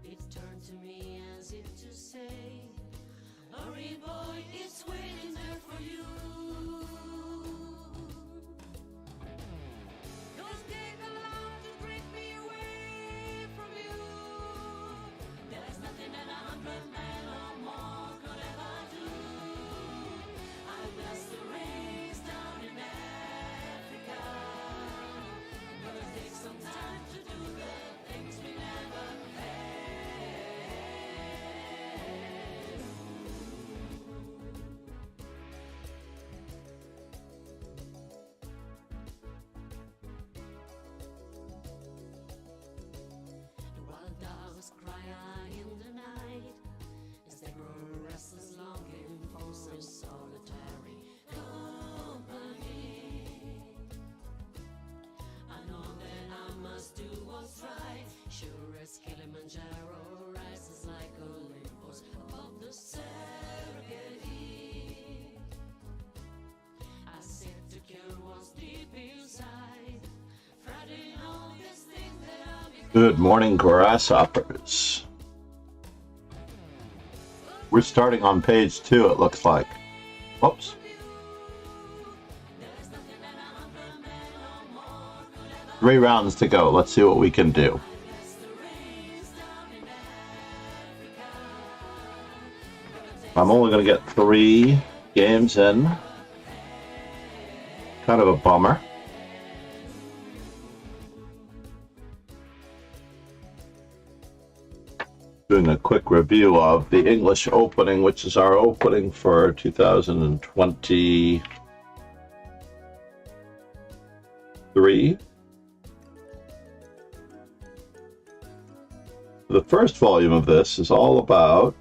It turned to me as if to say, hurry boy, it's waiting there for you. Don't take a lot to break me away from you. There's nothing that 100 men or more could ever do. I bless the rains down in Africa. Gonna take some time to do the things we never had. The wild dogs cry in the night as they grow restless, longing for some solitary company. I know that I must do what's right, sure as Kilimanjaro rises like Olympus above the Serengeti. I seek to cure what's deep inside, fretting all these things that I've become. Good morning, grasshoppers. We're starting on page 2, it looks like. Whoops. 3 rounds to go. Let's see what we can do. I'm only going to get 3 games in. Kind of a bummer. Doing a quick review of the English opening, which is our opening for 2023. The first volume of this is all about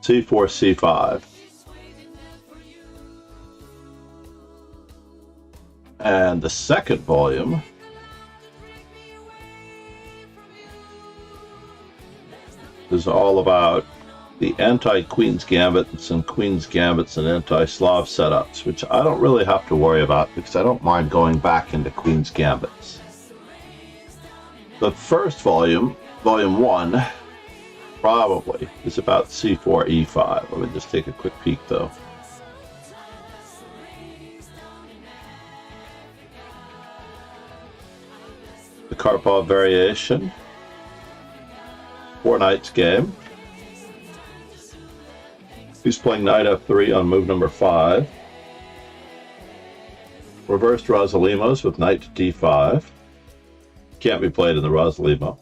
C4, C5. And the second volume is all about the anti-Queen's Gambits and Queen's Gambits and anti-Slav setups, which I don't really have to worry about because I don't mind going back into Queen's Gambits. The first volume, volume 1, probably is about C4, E5. Let me just take a quick peek though. The Karpov variation. 4 knights game. He's playing knight f3 on move number 5. Reversed Rosalimos with knight to d5. Can't be played in the Rosalimo.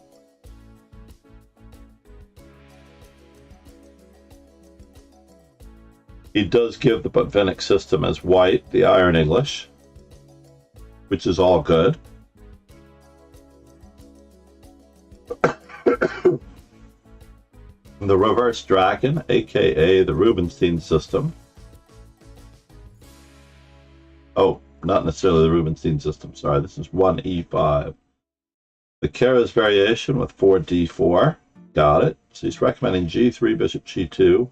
He does give the Botvinnik system as white, the Iron English, which is all good. The reverse dragon, aka the Rubinstein system. Oh, not necessarily the Rubinstein system, sorry, this is 1e5. The Keres variation with 4d4, got it. So he's recommending g3, bishop g2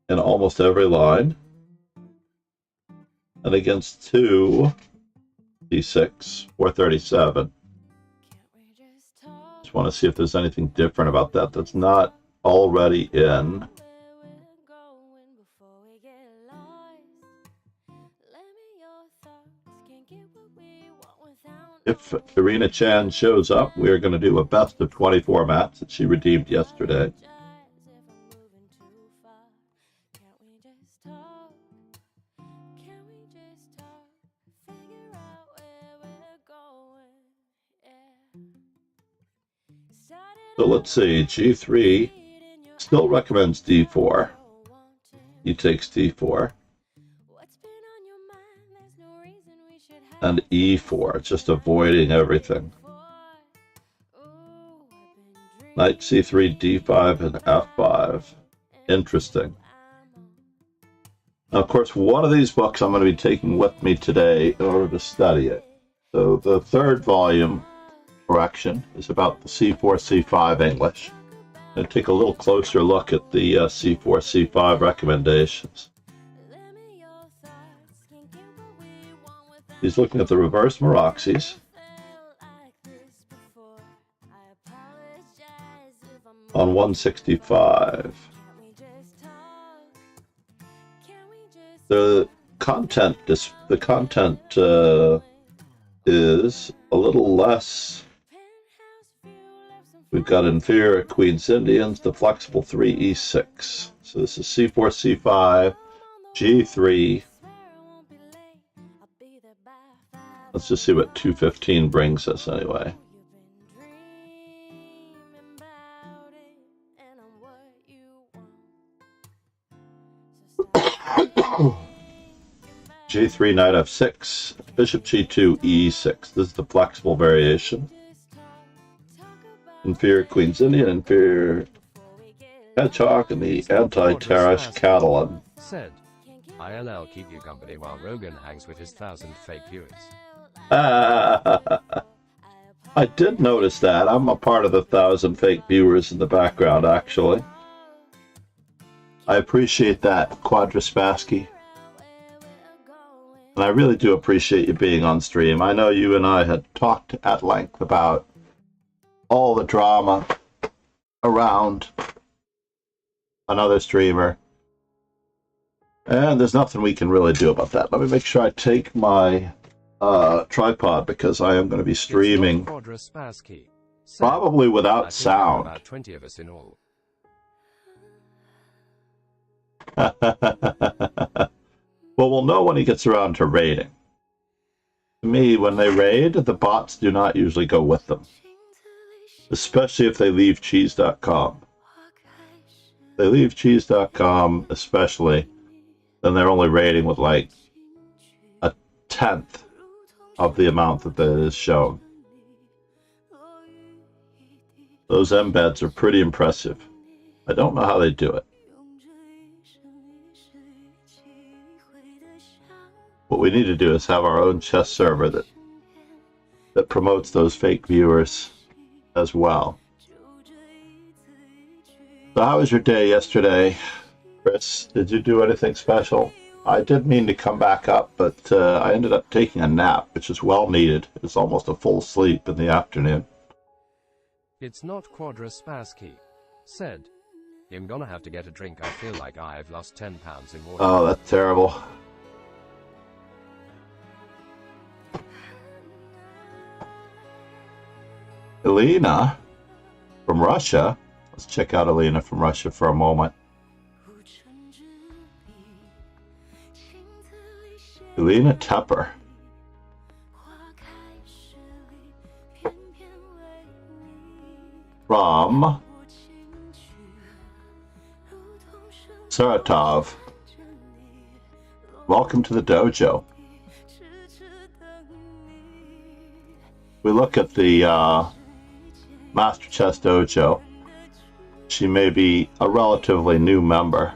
in almost every line. And against 2, d6, 437. Want to see if there's anything different about that that's not already in. If Irina Chan shows up, we are going to do a best of 20 formats that she redeemed yesterday. So let's see, g3 still recommends d4. He takes d4. And e4, just avoiding everything. Knight c3, d5, and f5. Interesting. Now, of course, one of these books I'm going to be taking with me today in order to study it. So the third volume correction is about the C4, C5 English. I'm going to take a little closer look at the C4, C5 recommendations. He's looking at the reverse Meroxes on 165. The content is a little less. We've got inferior Queen's Indians, the flexible 3 E6. So this is C4, C5, G3. Let's just see what 215 brings us anyway. G3, knight f6, bishop g2, e6. This is the flexible variation. Inferior Queen's Indian, inferior Hedgehog, and the anti-Tarrasch Catalan. Said, ILL keep you company while Rogan hangs with his 1,000 fake viewers. I did notice that. I'm a part of the 1,000 fake viewers in the background, actually. I appreciate that, Quadraspassky. And I really do appreciate you being on stream. I know you and I had talked at length about all the drama around another streamer. And there's nothing we can really do about that. Let me make sure I take my tripod because I am going to be streaming probably without sound. About 20 of us in all. Well, we'll know when he gets around to raiding. To me, when they raid, the bots do not usually go with them. Especially if they leave cheese.com. If they leave cheese.com, especially, then they're only raiding with like a 1/10 of the amount that is shown. Those embeds are pretty impressive. I don't know how they do it. What we need to do is have our own chess server that promotes those fake viewers as well. So how was your day yesterday, Chris? Did you do anything special? I did mean to come back up, but I ended up taking a nap, which is well needed. It's almost a full sleep in the afternoon. It's not Quadraspassky. Said, I'm gonna have to get a drink. I feel like I've lost 10 pounds in water. Oh, that's terrible. Elena from Russia. Let's check out Elena from Russia for a moment. Elena Tepper. From Saratov. Welcome to the dojo. We look at the Master Chess Dojo. She may be a relatively new member.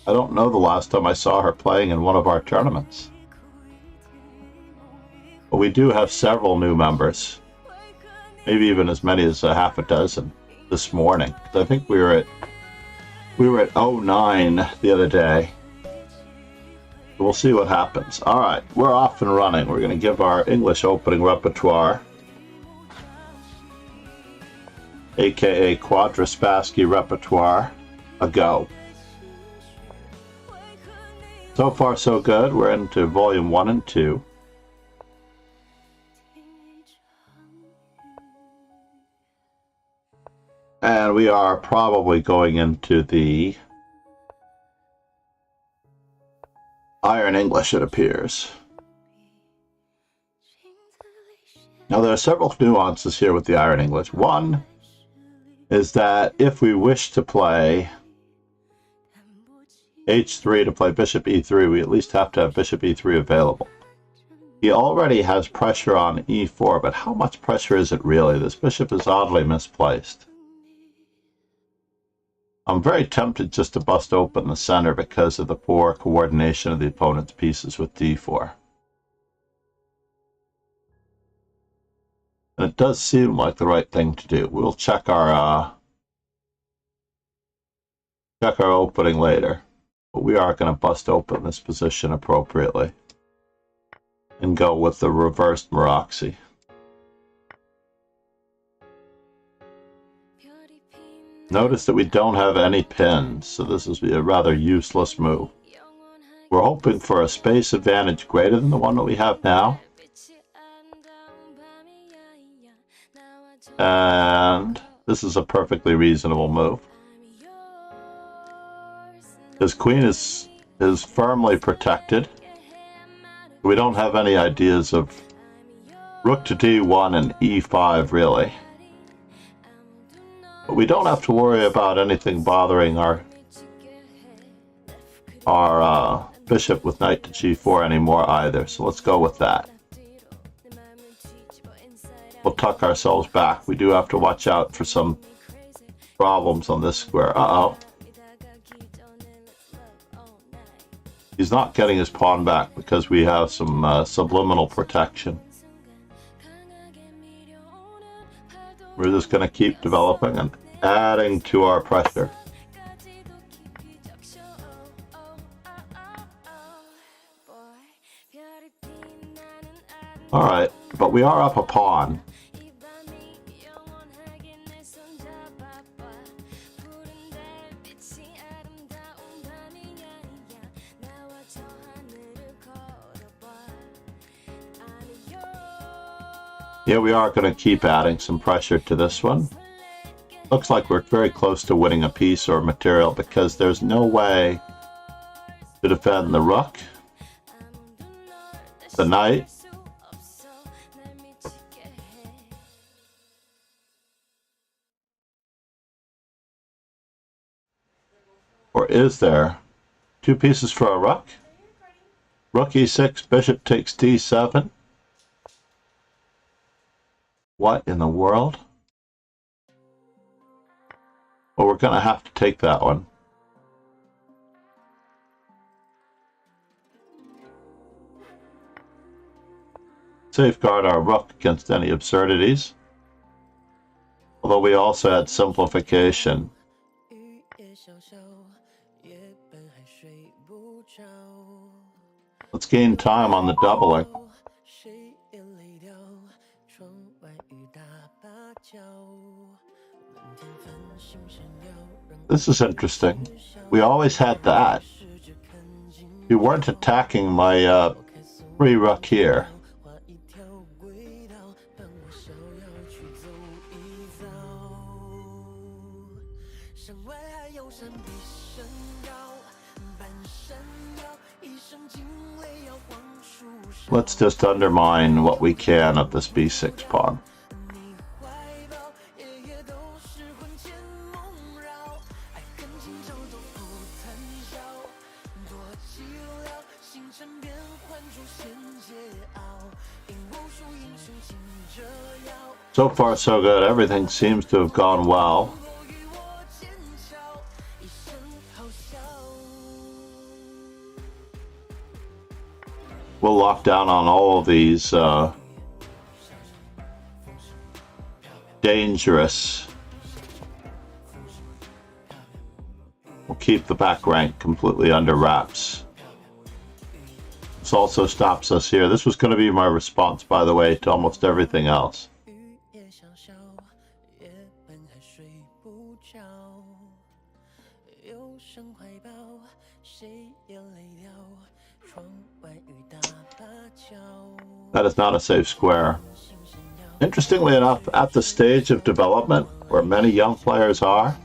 I don't know the last time I saw her playing in one of our tournaments. But we do have several new members. Maybe even as many as a half a dozen this morning. I think we were at 09 the other day. We'll see what happens. All right, we're off and running. We're going to give our English opening repertoire, aka Quadraspassky repertoire, a go. So far so good. We're into volume 1 and 2. And we are probably going into the Iron English, it appears. Now there are several nuances here with the Iron English. One is that if we wish to play h3 to play bishop e3, we at least have to have bishop e3 available. He already has pressure on e4, but how much pressure is it really? This bishop is oddly misplaced. I'm very tempted just to bust open the center because of the poor coordination of the opponent's pieces with d4. And it does seem like the right thing to do. We'll check our opening later, but we are going to bust open this position appropriately. and go with the reversed Meroxy. Notice that we don't have any pins, so this is a rather useless move. We're hoping for a space advantage greater than the one that we have now. And this is a perfectly reasonable move. His queen is firmly protected. We don't have any ideas of rook to d1 and e5 really. But we don't have to worry about anything bothering our bishop with knight to g4 anymore either, so let's go with that. We'll tuck ourselves back. We do have to watch out for some problems on this square. Uh-oh. He's not getting his pawn back because we have some subliminal protection. We're just going to keep developing and adding to our pressure. Alright, but we are up a pawn. Yeah, we are going to keep adding some pressure to this one. Looks like we're very close to winning a piece or material because there's no way to defend the rook, the knight, or is there? Two pieces for a rook? Rook e6, bishop takes d7. What in the world? Well, we're going to have to take that one. Safeguard our rook against any absurdities. Although we also had simplification. Let's gain time on the doubling. This is interesting. We always had that. We weren't attacking my free rook here. Let's just undermine what we can of this b6 pawn. So far so good. Everything seems to have gone well. We'll lock down on all of these dangerous. We'll keep the back rank completely under wraps. This also stops us here. This was going to be my response, by the way, to almost everything else. That is not a safe square. Interestingly enough, at the stage of development where many young players are,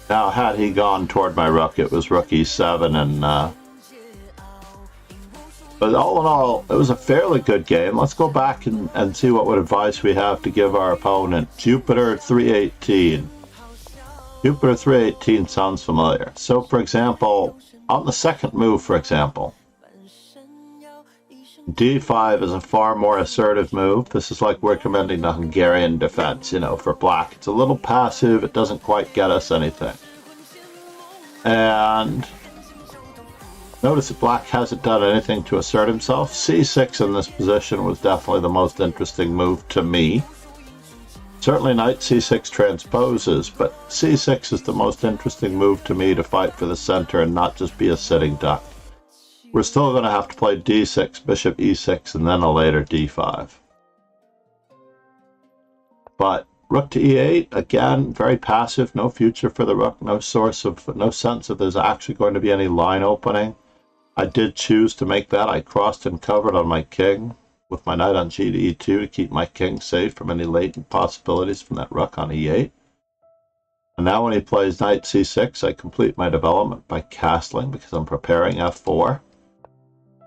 now had he gone toward my rook, it was rook e7, and but all in all, it was a fairly good game. Let's go back and see what advice we have to give our opponent. Jupiter 318. Jupiter 318 sounds familiar. So, for example, on the second move, for example, D5 is a far more assertive move. This is like recommending the Hungarian defense, you know, for black. It's a little passive. It doesn't quite get us anything. And notice that black hasn't done anything to assert himself. C6 in this position was definitely the most interesting move to me. Certainly knight c6 transposes, but c6 is the most interesting move to me to fight for the center and not just be a sitting duck. We're still going to have to play d6, bishop e6, and then a later d5. But rook to e8, again, very passive, no future for the rook, no sense that there's actually going to be any line opening. I did choose to make that. I crossed and covered on my king with my knight on g to e2 to keep my king safe from any latent possibilities from that rook on e8. And now when he plays knight c6, I complete my development by castling because I'm preparing f4.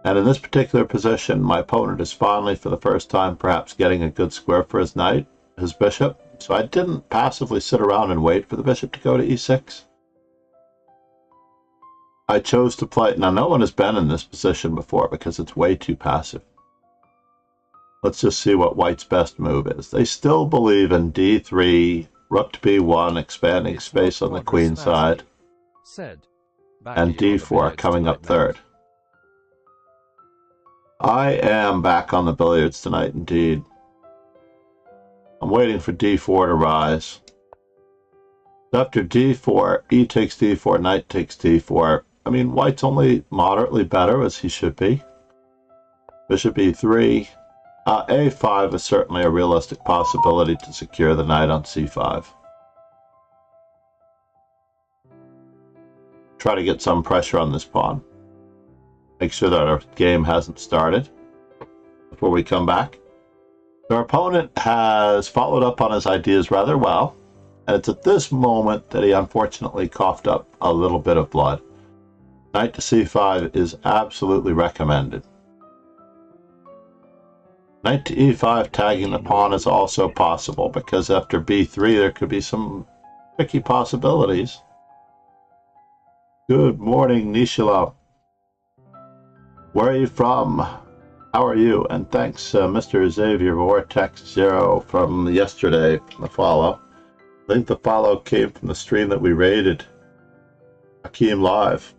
And in this particular position, my opponent is finally, for the first time, perhaps getting a good square for his knight, his bishop. So I didn't passively sit around and wait for the bishop to go to e6. I chose to play... Now, no one has been in this position before because it's way too passive. Let's just see what white's best move is. They still believe in d3, rook to b1, expanding space on the queen side, and d4 coming up third. I am back on the billiards tonight, indeed. I'm waiting for d4 to rise. After d4, e takes d4, knight takes d4. I mean, white's only moderately better, as he should be. Bishop e3. A5 is certainly a realistic possibility to secure the knight on c5. Try to get some pressure on this pawn. Make sure that our game hasn't started before we come back. Our opponent has followed up on his ideas rather well, and it's at this moment that he unfortunately coughed up a little bit of blood. Knight to c5 is absolutely recommended. Knight to e5 tagging the pawn is also possible, because after b3 there could be some tricky possibilities. Good morning, Nishila. Where are you from? How are you? And thanks, Mr. Xavier Vortex Zero from yesterday, from the follow. I think the follow came from the stream that we raided Hakeem Live.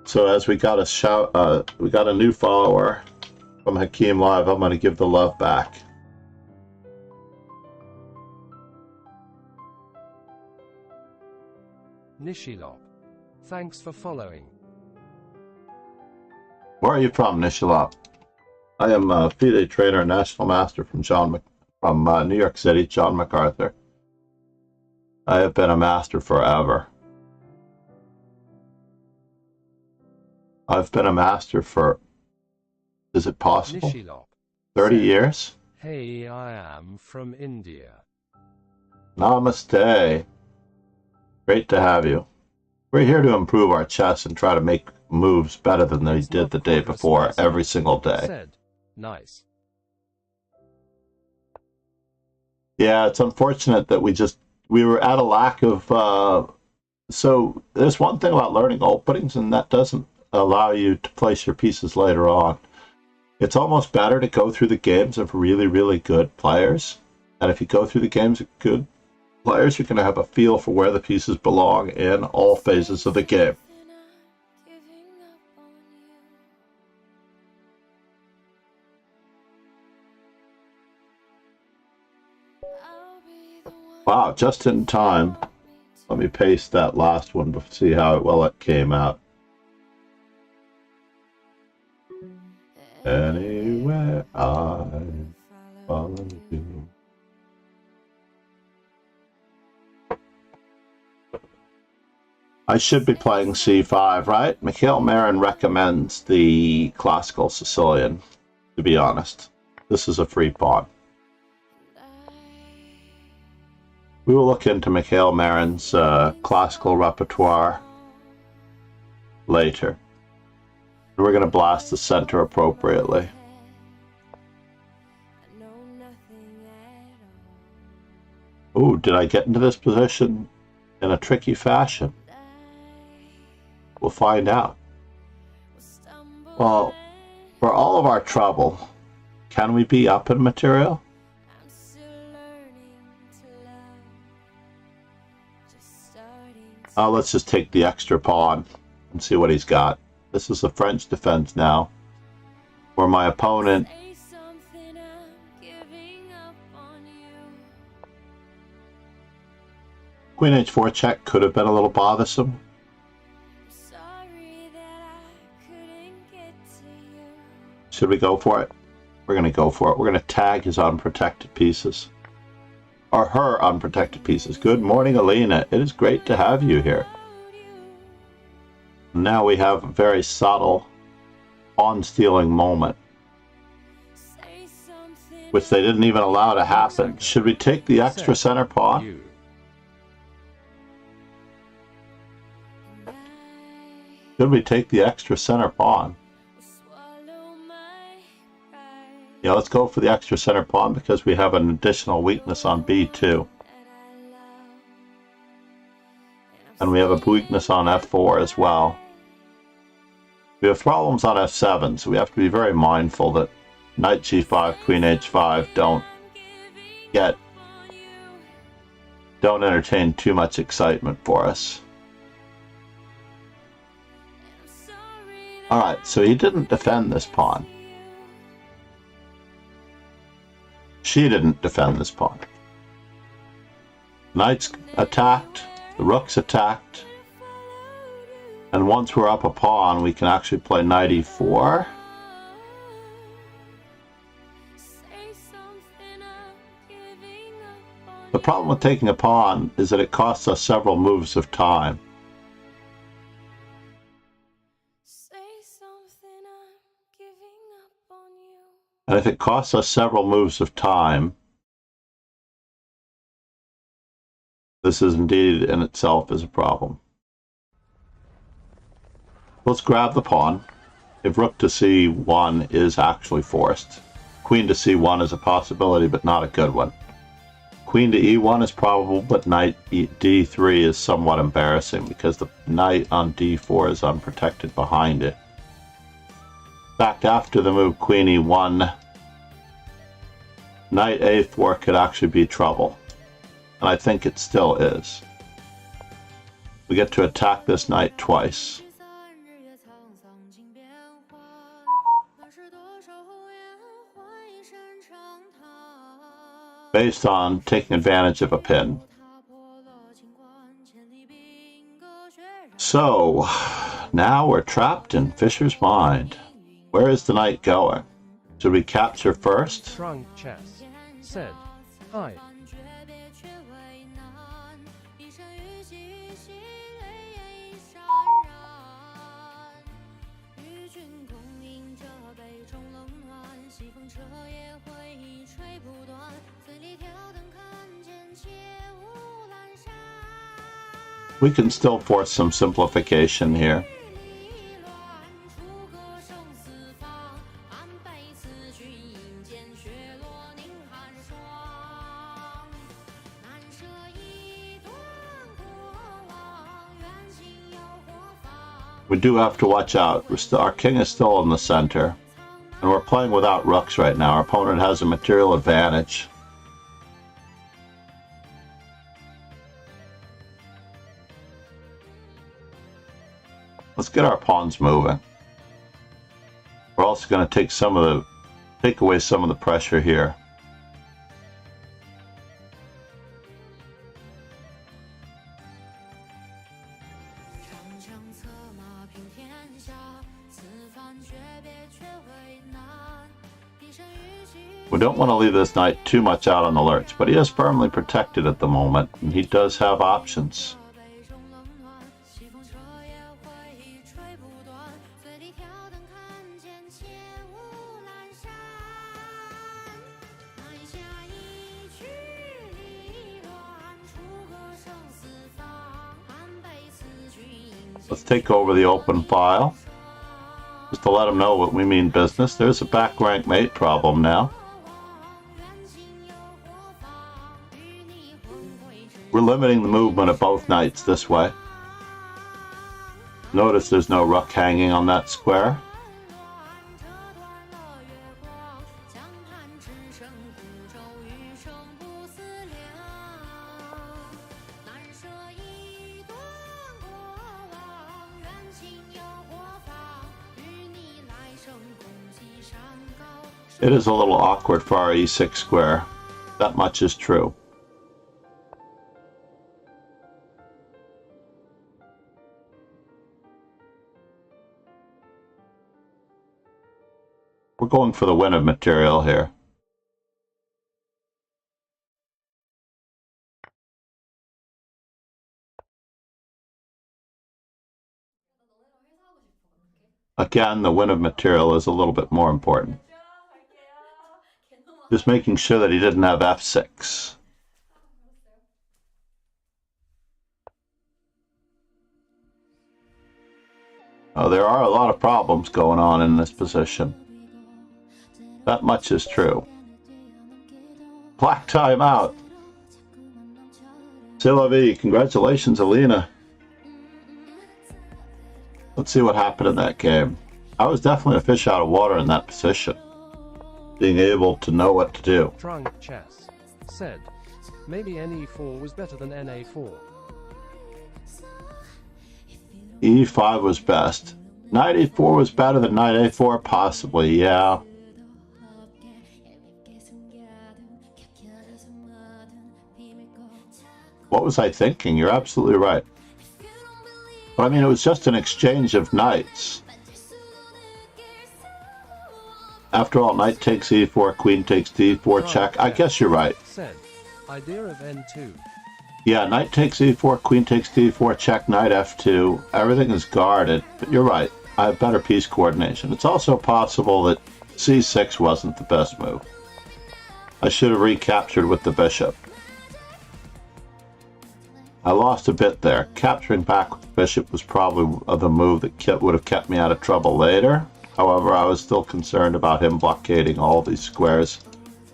So as we got a new follower from Hakeem Live, I'm going to give the love back. Nishilop, thanks for following. Where are you from, Nishilop? I am a FIDE trainer and national master from New York City, John MacArthur. I have been a master forever. I've been a master for, is it possible, Nishilop, 30 years? Hey, I am from India. Namaste. Great to have you. We're here to improve our chess and try to make moves better than they did the day before every single day. Nice. Yeah, it's unfortunate that we were at a lack of, so there's one thing about learning openings, and that doesn't allow you to place your pieces later on. It's almost better to go through the games of really, really good players. And if you go through the games of good players, you're going to have a feel for where the pieces belong in all phases of the game. Wow, just in time. Let me paste that last one to see how well it came out. Anywhere I follow you. I should be playing c5, right? Mikhail Marin recommends the classical Sicilian, to be honest. This is a free pawn. We will look into Mikhail Marin's classical repertoire later. We're going to blast the center appropriately. Ooh, did I get into this position in a tricky fashion? We'll find out. Well, for all of our trouble, can we be up in material? I'm still learning to love. Just starting to Let's just take the extra pawn and see what he's got. This is the French defense now, where my opponent say something, I'm giving up on you. Queen h4 check could have been a little bothersome. I'm sorry that I couldn't get to you. Should we go for it? We're going to go for it. We're going to tag his unprotected pieces. Or her unprotected pieces. Good morning, Alina. It is great to have you here. Now we have a very subtle pawn-stealing moment, Say something, which they didn't even allow to happen. Should we take the extra center pawn? You. and I Should we take the extra center pawn? will swallow my pride. Yeah, let's go for the extra center pawn because we have an additional weakness on b2. That I love. And we have a weakness on f4 as well. We have problems on f7, so we have to be very mindful that knight g5, queen h5 don't entertain too much excitement for us. Alright, so he didn't defend this pawn. She didn't defend this pawn. Knight's attacked, the rook's attacked, and once we're up a pawn, we can actually play knight e4. The problem with taking a pawn is that it costs us several moves of time. And if it costs us several moves of time, this is indeed in itself is a problem. Let's grab the pawn. If rook to c1 is actually forced, queen to c1 is a possibility, but not a good one. Queen to e1 is probable, but knight d3 is somewhat embarrassing because the knight on d4 is unprotected behind it. In fact, after the move queen e1, knight a4 could actually be trouble. And I think it still is. We get to attack this knight twice. Based on taking advantage of a pin. So, now we're trapped in Fisher's mind. Where is the knight going? Should we capture first? Shrunk chess. Said. Hi. We can still force some simplification here. We do have to watch out. Our king is still in the center, and we're playing without rooks right now. Our opponent has a material advantage. Let's get our pawns moving. We're also going to take away some of the pressure here. We don't want to leave this knight too much out on the lurch, but he is firmly protected at the moment, and he does have options. Let's take over the open file, just to let them know what we mean business. There's a back rank mate problem now. We're limiting the movement of both knights this way. Notice there's no rook hanging on that square. It is a little awkward for our e6 square. That much is true. We're going for the win of material here. Again, the win of material is a little bit more important. Just making sure that he didn't have f6. Oh, there are a lot of problems going on in this position. That much is true. Black time out. C'est la vie. Congratulations, Alina. Let's see what happened in that game. I was definitely a fish out of water in that position. Being able to know what to do. Trunk Chess said, maybe NE4 was better than NA4. E5 was best. Knight E4 was better than Knight A4, possibly, yeah. What was I thinking? You're absolutely right. But I mean, it was just an exchange of knights. After all, knight takes e4, queen takes d4, check. I guess you're right. Said, idea of N2. Yeah, knight takes e4, queen takes d4, check, knight f2. Everything is guarded, but you're right. I have better piece coordination. It's also possible that c6 wasn't the best move. I should have recaptured with the bishop. I lost a bit there. Capturing back with the bishop was probably the move that would have kept me out of trouble later. However, I was still concerned about him blockading all these squares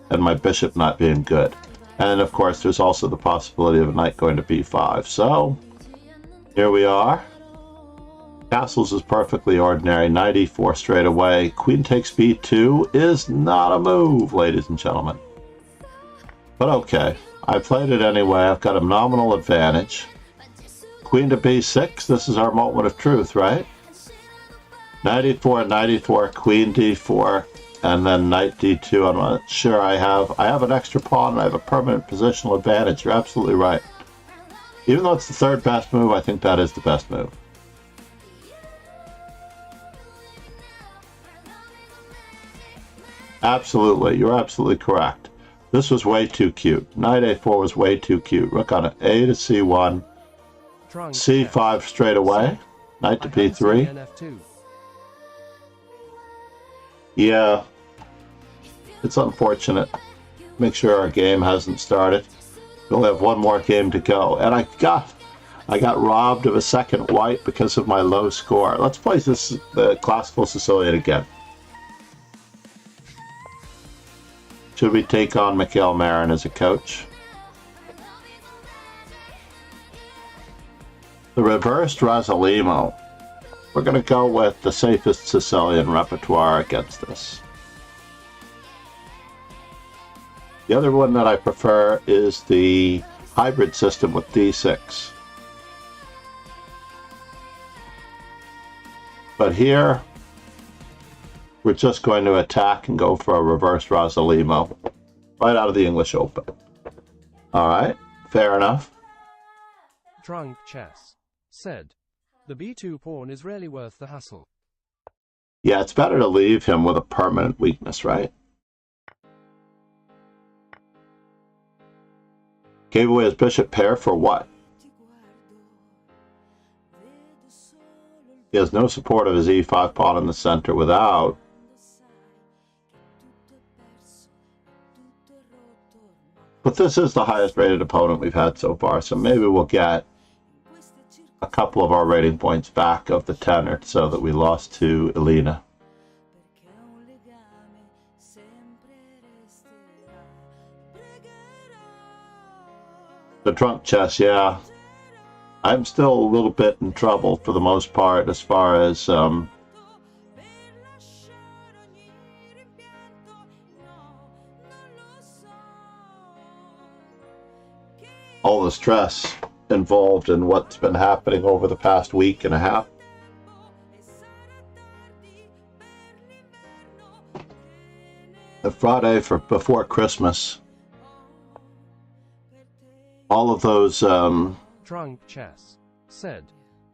and my bishop not being good. And of course, there's also the possibility of a knight going to b5. So, here we are. Castles is perfectly ordinary. Knight e4 straight away. Queen takes b2 is not a move, ladies and gentlemen. But okay. I played it anyway. I've got a nominal advantage. Queen to b6. This is our moment of truth, right? Knight e4, queen d4, and then knight d2. I'm not sure I have an extra pawn and I have a permanent positional advantage. You're absolutely right. Even though it's the third best move, I think that is the best move. Absolutely. You're absolutely correct. This was way too cute. Knight a4 was way too cute. Rook on a to c1. c5 straight away. Knight to b3. Yeah. It's unfortunate. Make sure our game hasn't started. We only have one more game to go. And I got robbed of a second white because of my low score. Let's play the Classical Sicilian again. Should we take on Mikhail Marin as a coach? The reversed Rasalimo. We're going to go with the safest Sicilian repertoire against this. The other one that I prefer is the hybrid system with d6. But here, we're just going to attack and go for a reverse Rasalimo right out of the English Open. All right, fair enough. Trunk Chess said, the b2 pawn is really worth the hassle. Yeah, it's better to leave him with a permanent weakness, right? Gave away his bishop pair for what? He has no support of his e5 pawn in the center without. But this is the highest rated opponent we've had so far, so maybe we'll get a couple of our rating points back of the 10 or so that we lost to Elena. The trunk chess, yeah. I'm still a little bit in trouble for the most part as far as all the stress involved in what's been happening over the past week and a half. Friday before Christmas. All of those, Drunk Chess said,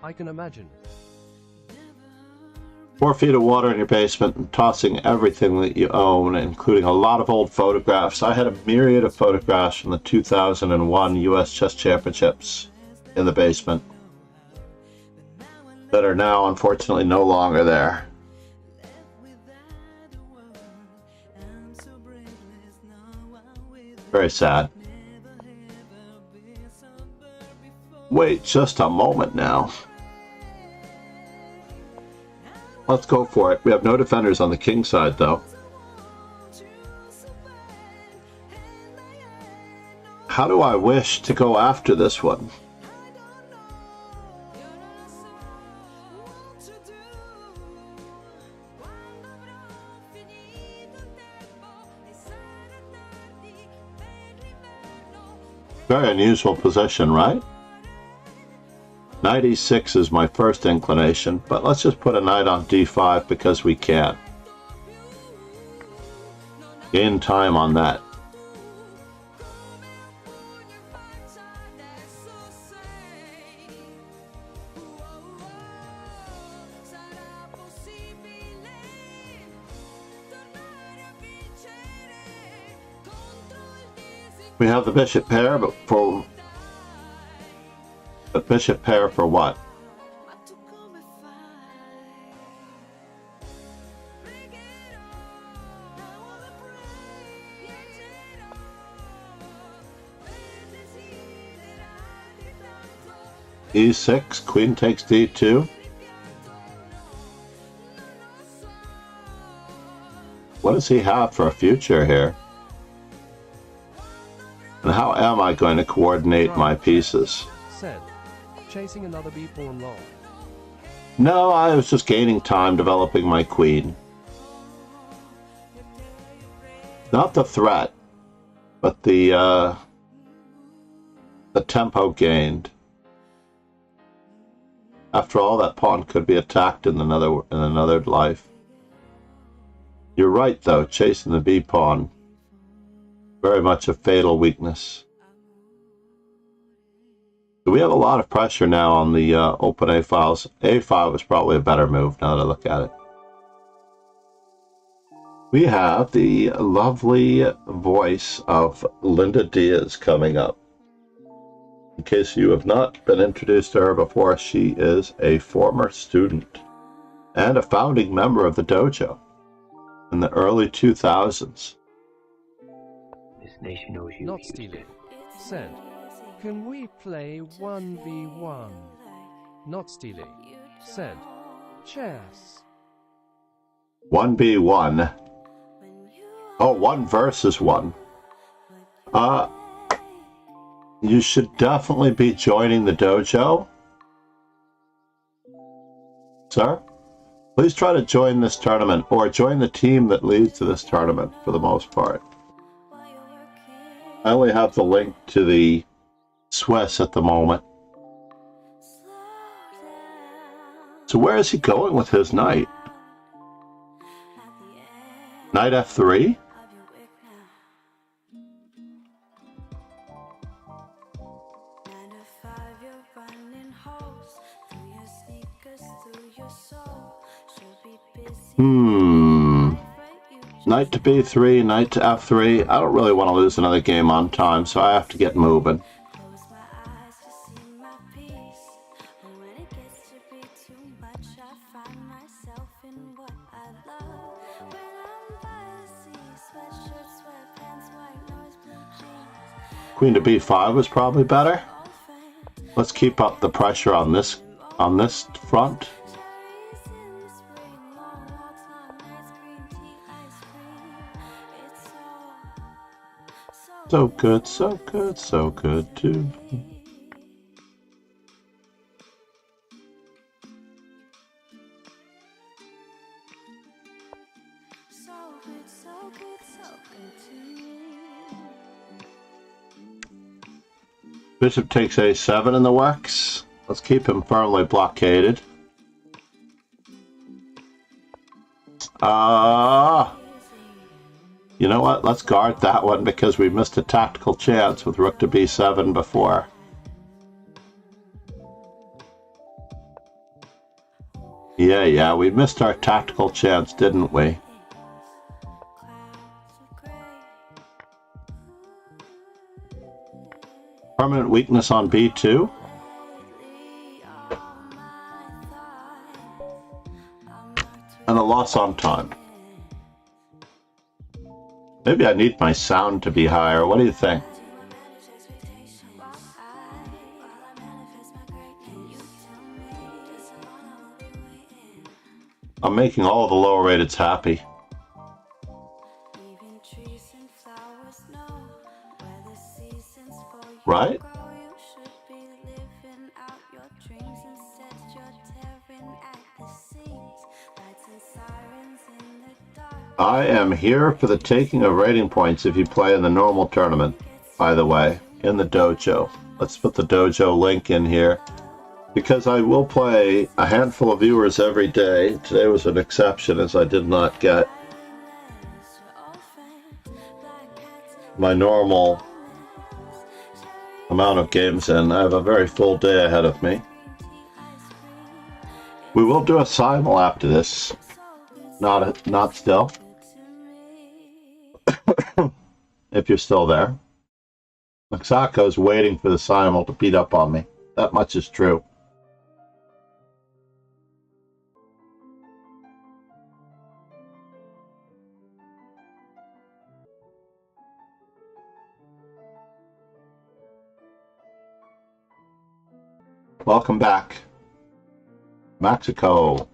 I can imagine. 4 feet of water in your basement and tossing everything that you own, including a lot of old photographs. I had a myriad of photographs from the 2001 U.S. Chess Championships in the basement that are now, unfortunately, no longer there. Very sad. Wait just a moment now. Let's go for it. We have no defenders on the king side, though. How do I wish to go after this one? Very unusual position, right? Knight e6 is my first inclination, but let's just put a knight on d5 because we can. Gain time on that. We have the bishop pair, but for the bishop pair for what? e6, queen takes d2. What does he have for a future here? And how am I going to coordinate my pieces? Said, chasing another b pawn long. No, I was just gaining time developing my queen. Not the threat, but the tempo gained. After all, that pawn could be attacked in another life. You're right, though, chasing the b pawn. Very much a fatal weakness. So we have a lot of pressure now on the open a files. a5 is probably a better move now that I look at it. We have the lovely voice of Linda Diaz coming up. In case you have not been introduced to her before, she is a former student and a founding member of the dojo in the early 2000s. Not stealing. Said, can we play 1v1? Not stealing. Said, chess. 1v1. Oh, 1 versus 1. You should definitely be joining the dojo. Sir, please try to join this tournament, or join the team that leads to this tournament for the most part. I only have the link to the Swiss at the moment. So where is he going with his knight? Knight f3? Knight to b3, knight to f3. I don't really want to lose another game on time, so I have to get moving. Queen to b5 was probably better. Let's keep up the pressure on this front. So good, so good, so good too. Bishop takes a7 in the works. Let's keep him firmly blockaded. You know what? Let's guard that one because we missed a tactical chance with rook to b7 before. Yeah, we missed our tactical chance, didn't we? Permanent weakness on b2. And a loss on time. Maybe I need my sound to be higher. What do you think? I'm making all the lower rateds happy. Right? I am here for the taking of rating points if you play in the normal tournament, by the way, in the dojo. Let's put the dojo link in here. Because I will play a handful of viewers every day. Today was an exception as I did not get my normal amount of games in. I have a very full day ahead of me. We will do a simul after this. Not still. If you're still there. Maxako's waiting for the simul to beat up on me. That much is true. Welcome back. Mexico.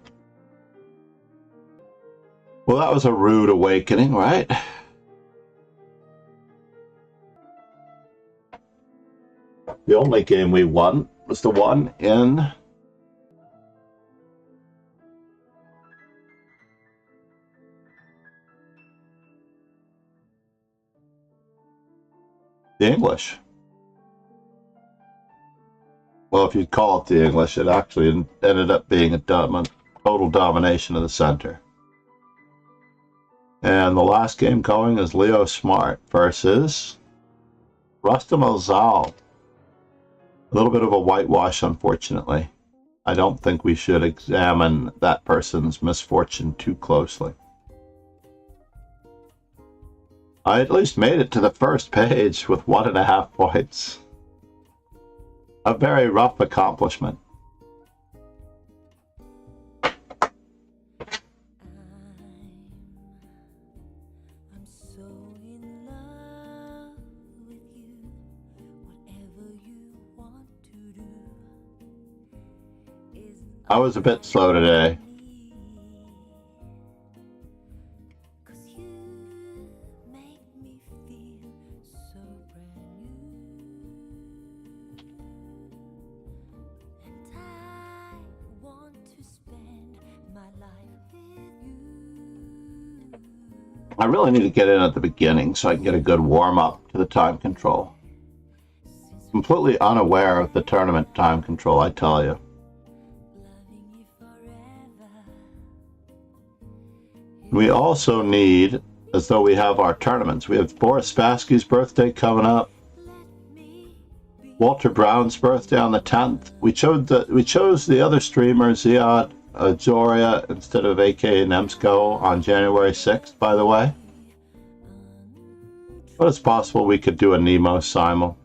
Well, that was a rude awakening, right? The only game we won was the one in the English. Well, if you'd call it the English, it actually ended up being a total domination of the center. And the last game going is Leo Smart versus Rustam Ozal. A little bit of a whitewash, unfortunately. I don't think we should examine that person's misfortune too closely. I at least made it to the first page with 1.5 points. A very rough accomplishment. I was a bit slow today. I really need to get in at the beginning so I can get a good warm-up to the time control. Completely unaware of the tournament time control, I tell you. We also need, as though we have our tournaments, we have Boris Spassky's birthday coming up, Walter Brown's birthday on the 10th. We chose the other streamer, Ziad Joria, instead of AK Nemsko on January 6th, by the way. But it's possible we could do a Nemo simul.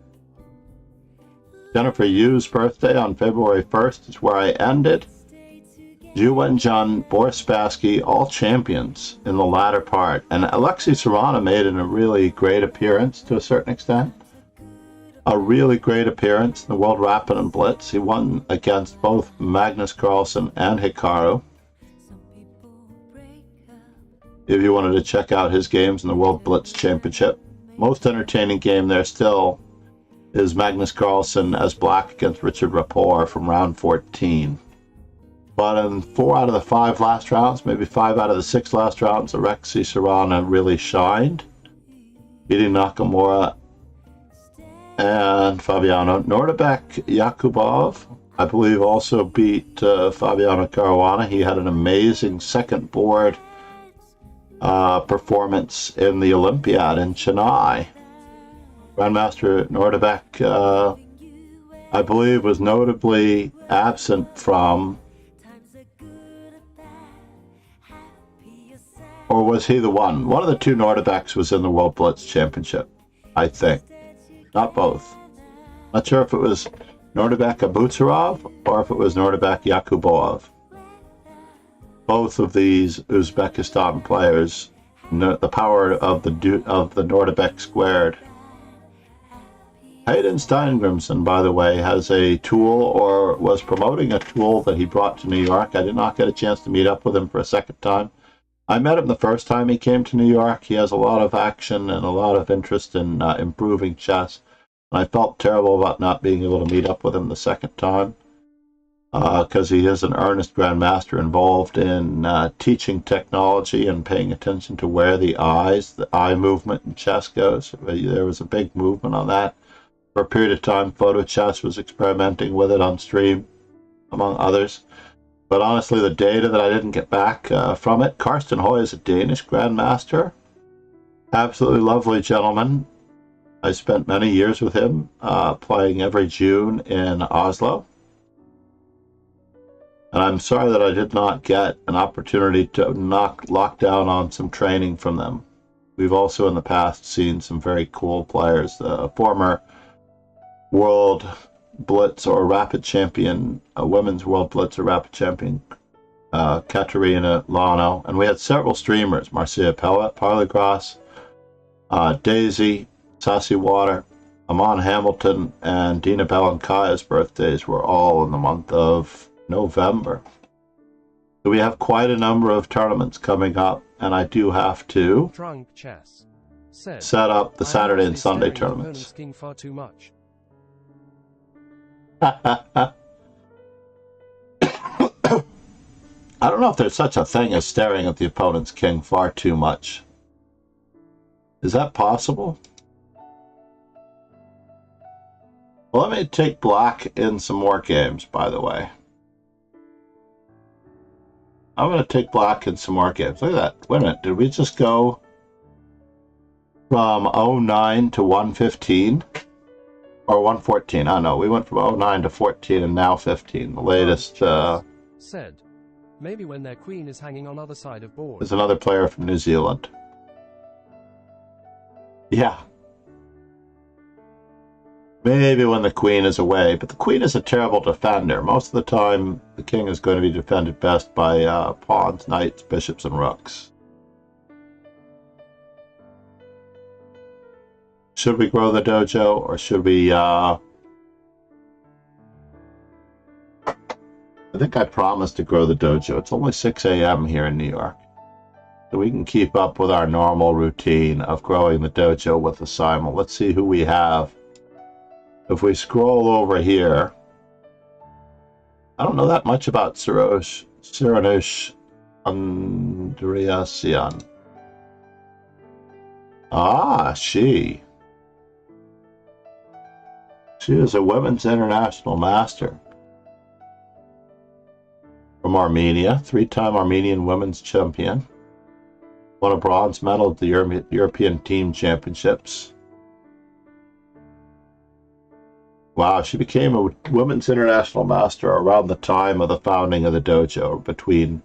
Jennifer Yu's birthday on February 1st is where I ended. Zhu Wenjun, Boris Spassky, all champions in the latter part. And Alexei Serrano made a really great appearance to a certain extent. A really great appearance in the World Rapid and Blitz. He won against both Magnus Carlsen and Hikaru. If you wanted to check out his games in the World Blitz Championship. Most entertaining game there still is Magnus Carlsen as black against Richard Rapport from round 14. But in 4 out of the 5 last rounds, maybe 5 out of the 6 last rounds, Alexei Serrano really shined, beating Nakamura and Fabiano. Nordebek Yakubov, I believe, also beat Fabiano Caruana. He had an amazing second board performance in the Olympiad in Chennai. Grandmaster Nordebek, I believe, was notably absent from, or was he the one? One of the two Nordebeks was in the World Blitz Championship, I think. Not both. Not sure if it was Nordebek Abutsarov or if it was Nordebek Yakubov. Both of these Uzbekistan players, the power of the Nordebek squared. Hayden Steingrimson, by the way, has a tool, or was promoting a tool that he brought to New York. I did not get a chance to meet up with him for a second time. I met him the first time he came to New York. He has a lot of action and a lot of interest in improving chess. And I felt terrible about not being able to meet up with him the second time, because he is an earnest grandmaster involved in teaching technology and paying attention to where the eye movement in chess goes. There was a big movement on that. For a period of time, Photo Chess was experimenting with it on stream, among others. But honestly, the data that I didn't get back from it, Karsten Hoy is a Danish grandmaster. Absolutely lovely gentleman. I spent many years with him, playing every June in Oslo. And I'm sorry that I did not get an opportunity to lock down on some training from them. We've also in the past seen some very cool players. The former World Blitz or Rapid Champion, Women's World Blitz or Rapid Champion, Katerina Lano. And we had several streamers, Marcia Parlegras, Daisy, Sassy Water, Amon Hamilton, and Dina Balankaya's birthdays were all in the month of November. So we have quite a number of tournaments coming up, and I do have to set up the Saturday and Sunday tournaments. King far too much. I don't know if there's such a thing as staring at the opponent's king far too much. Is that possible? Well, let me take black in some more games, by the way. I'm going to take black in some more games. Look at that. Wait a minute. Did we just go from 09 to 115? Or 114? I don't know. We went from 09 to 14 and now 15. The latest said, maybe when their queen is hanging on other side of board. is another player from New Zealand. Yeah. Maybe when the queen is away, but the queen is a terrible defender. Most of the time, the king is going to be defended best by pawns, knights, bishops, and rooks. Should we grow the dojo, or should we... I think I promised to grow the dojo. It's only 6 a.m. here in New York. So we can keep up with our normal routine of growing the dojo with the simul. Let's see who we have. If we scroll over here, I don't know that much about Siranush Andreasian. Ah, she is a women's international master from Armenia, 3-time Armenian women's champion, won a bronze medal at the European Team Championships. Wow, she became a women's international master around the time of the founding of the dojo, between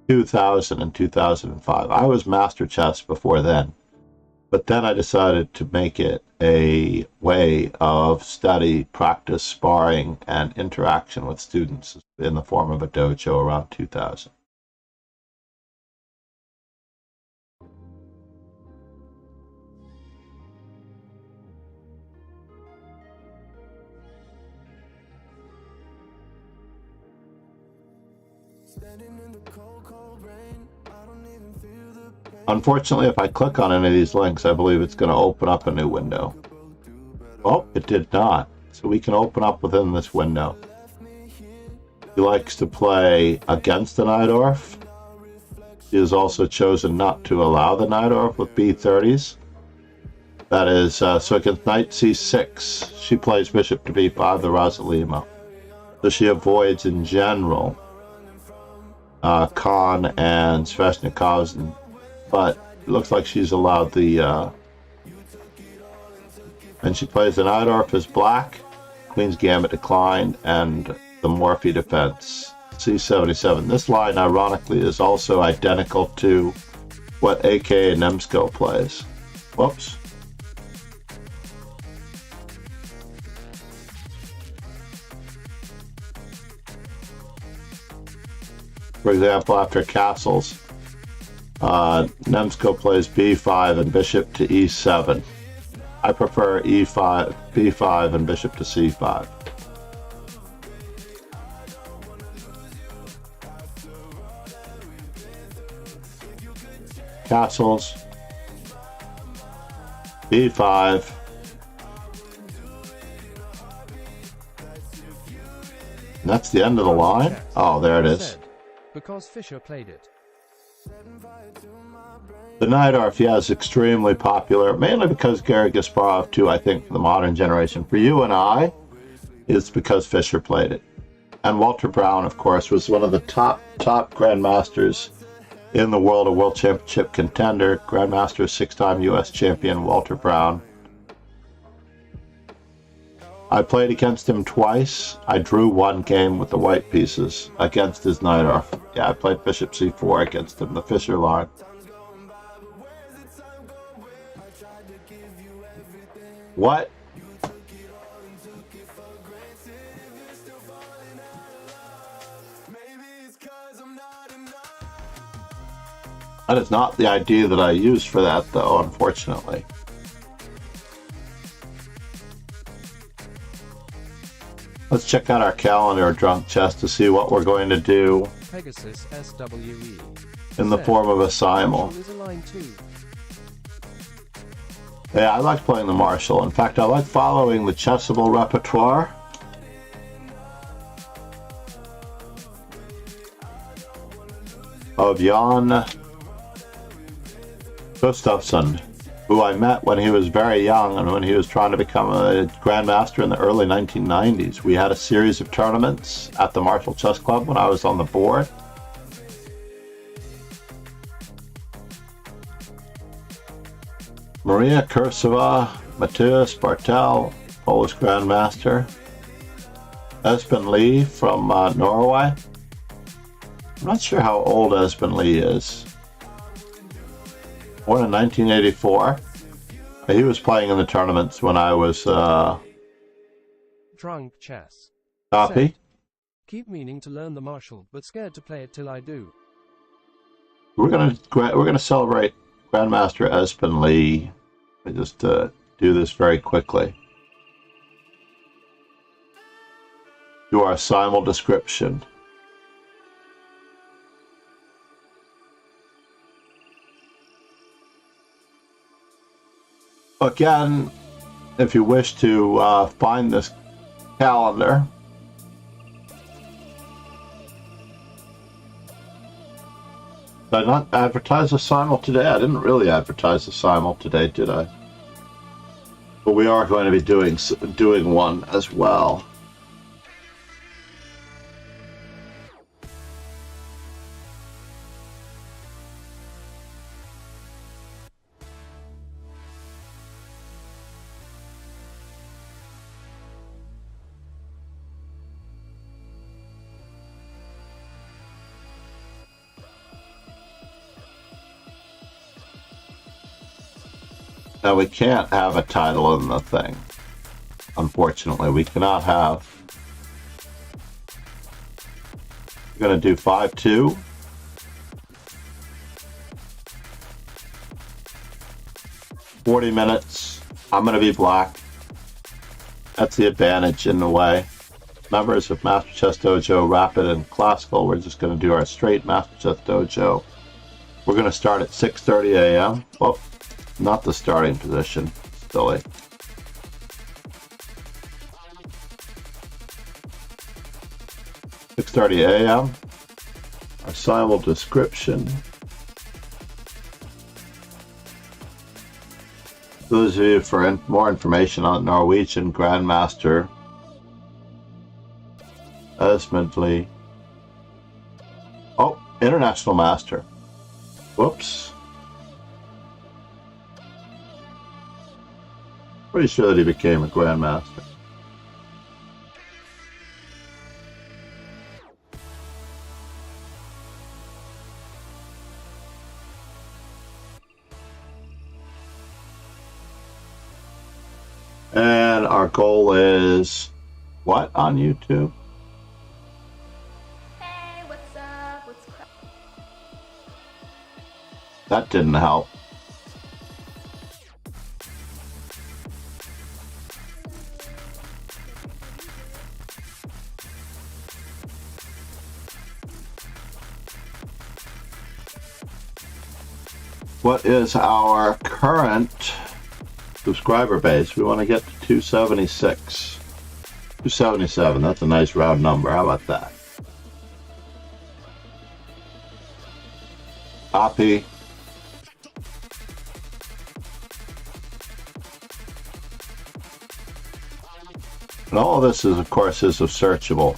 2000 and 2005. I was master chess before then, but then I decided to make it a way of study, practice, sparring, and interaction with students in the form of a dojo around 2000. Unfortunately, if I click on any of these links, I believe it's going to open up a new window. Well, it did not. So we can open up within this window. He likes to play against the Najdorf. He has also chosen not to allow the Najdorf with b30s. That is, so against knight c6, she plays bishop to b5, the Rasalima. So she avoids, in general, Khan and Sveshnikov's but it looks like she's allowed the, and she plays the Najdorf as black, Queen's Gambit declined, and the Morphy defense, c77. This line, ironically, is also identical to what A.K. Nemsko plays. Whoops. For example, after castles, Nemsko plays b5 and bishop to e7. I prefer e5, b5, and bishop to c5. Castles, b5. And that's the end of the line? Oh, there it is. Said, because Fischer played it. The Najdorf, yeah, is extremely popular, mainly because Garry Kasparov, too, I think, for the modern generation. For you and I, it's because Fischer played it. And Walter Brown, of course, was one of the top grandmasters in the world, a world championship contender, grandmaster, 6-time U.S. champion, Walter Brown. I played against him twice. I drew one game with the white pieces against his Najdorf. Yeah, I played bishop c4 against him, the Fischer line. What? That is not the idea that I used for that, though, unfortunately. Let's check out our calendar, Drunk Chess, to see what we're going to do Pegasus SWE. in the form of a simul. Is a line too. Yeah, I like playing the Marshal. In fact, I like following the Chessable repertoire. Of Jan Gustafsson, who I met when he was very young and when he was trying to become a grandmaster in the early 1990s. We had a series of tournaments at the Marshall Chess Club when I was on the board. Maria Kursova, Mateusz, Bartel, Polish grandmaster. Espen Lee from Norway. I'm not sure how old Espen Lee is. Born in 1984. He was playing in the tournaments when I was Drunk Chess. copy. Said, keep meaning to learn the Marshal, but scared to play it till I do. We're gonna celebrate Grandmaster Espen Lee. I just do this very quickly. Do our simul description. Again, if you wish to find this calendar, did I not advertise a simul today? I didn't really advertise a simul today, did I? But we are going to be doing one as well. Now, we can't have a title in the thing. Unfortunately, we cannot have. We're going to do 5-2. $40 minutes. I'm going to be black. That's the advantage in the way. Members of Master Chess Dojo, Rapid and Classical, we're just going to do our straight Master Chess Dojo. We're going to start at 6:30 a.m. Oh, not the starting position. Silly. $6:30 a.m. Our simul description. Those of you for more information on Norwegian Grandmaster Espen Lee. Oh, International Master. Whoops. Pretty sure that he became a grandmaster. And our goal is what on YouTube? Hey, what's up? What's crap? That didn't help. What is our current subscriber base? We want to get to 276. 277, that's a nice round number. How about that? Copy. And all of this is, of course, is searchable.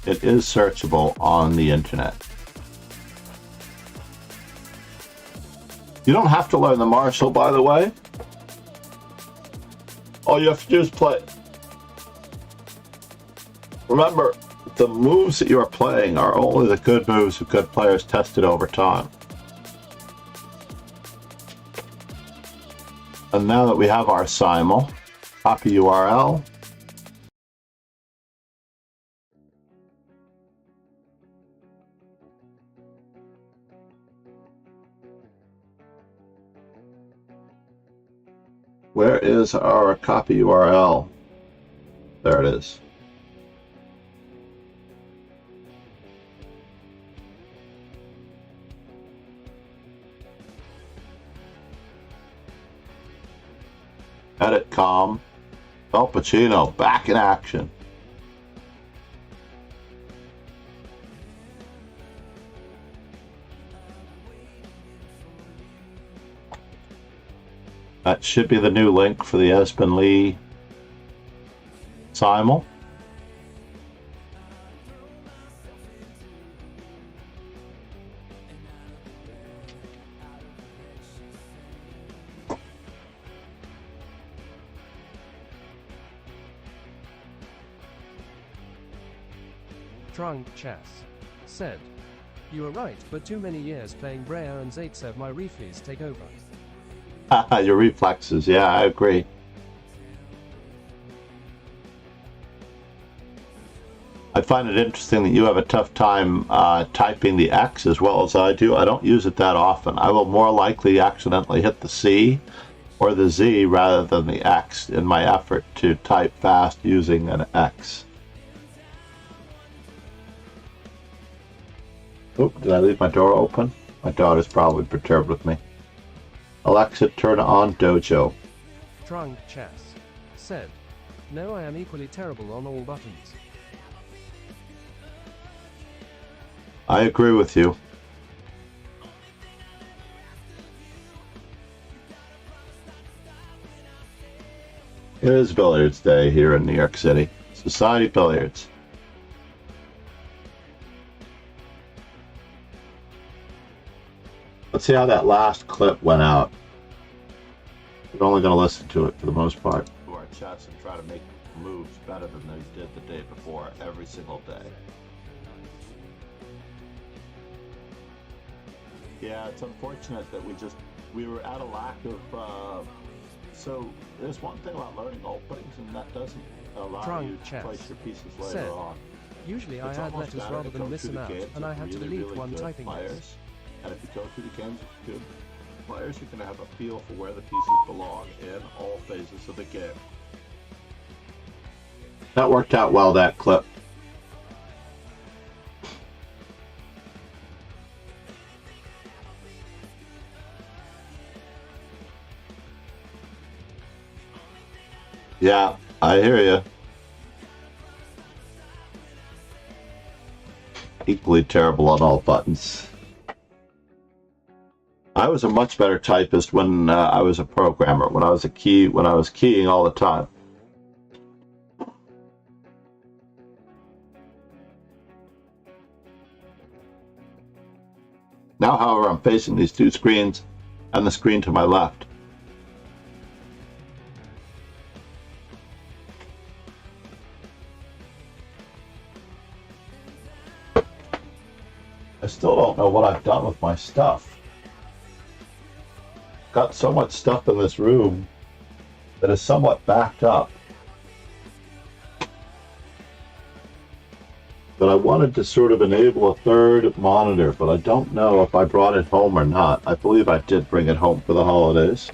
It is searchable on the internet. You don't have to learn the martial, by the way. All you have to do is play. Remember, the moves that you are playing are only the good moves of good players tested over time. And now that we have our simul, copy URL. Where is our copy URL? There it is. Edit com. Al Pacino back in action. That should be the new link for the Espen Lee simul. Trunk Chess said, "You are right, but too many years playing Breyer and Zaitsev, my reflexes take over." Your reflexes, yeah, I agree. I find it interesting that you have a tough time typing the X as well as I do. I don't use it that often. I will more likely accidentally hit the C or the Z rather than the X in my effort to type fast using an X. Oh, did I leave my door open? My daughter's probably perturbed with me. Alexa, turn on Dojo. Trunk Chess said, "No, I am equally terrible on all buttons." I agree with you. It is Billiards Day here in New York City. Society Billiards. Let's see how that last clip went out. We're only going to listen to it for the most part. Do our chess and try to make moves better than they did the day before every single day. Yeah, it's unfortunate that we were at a lack of. So there's one thing about learning openings, and that doesn't allow Trunk you to Chess place your pieces later said, on. "Usually I It's add almost letters better rather to than go miss through them the out, games and I with had to really, delete really one good typing players. miss." And if you go through the games with good players, you're going to have a feel for where the pieces belong in all phases of the game. That worked out well, that clip. Yeah, I hear you. Equally terrible on all buttons. I was a much better typist when I was a programmer. When I was keying all the time. Now, however, I'm facing these two screens and the screen to my left. I still don't know what I've done with my stuff. Got so much stuff in this room that is somewhat backed up. But I wanted to sort of enable a third monitor, but I don't know if I brought it home or not. I believe I did bring it home for the holidays.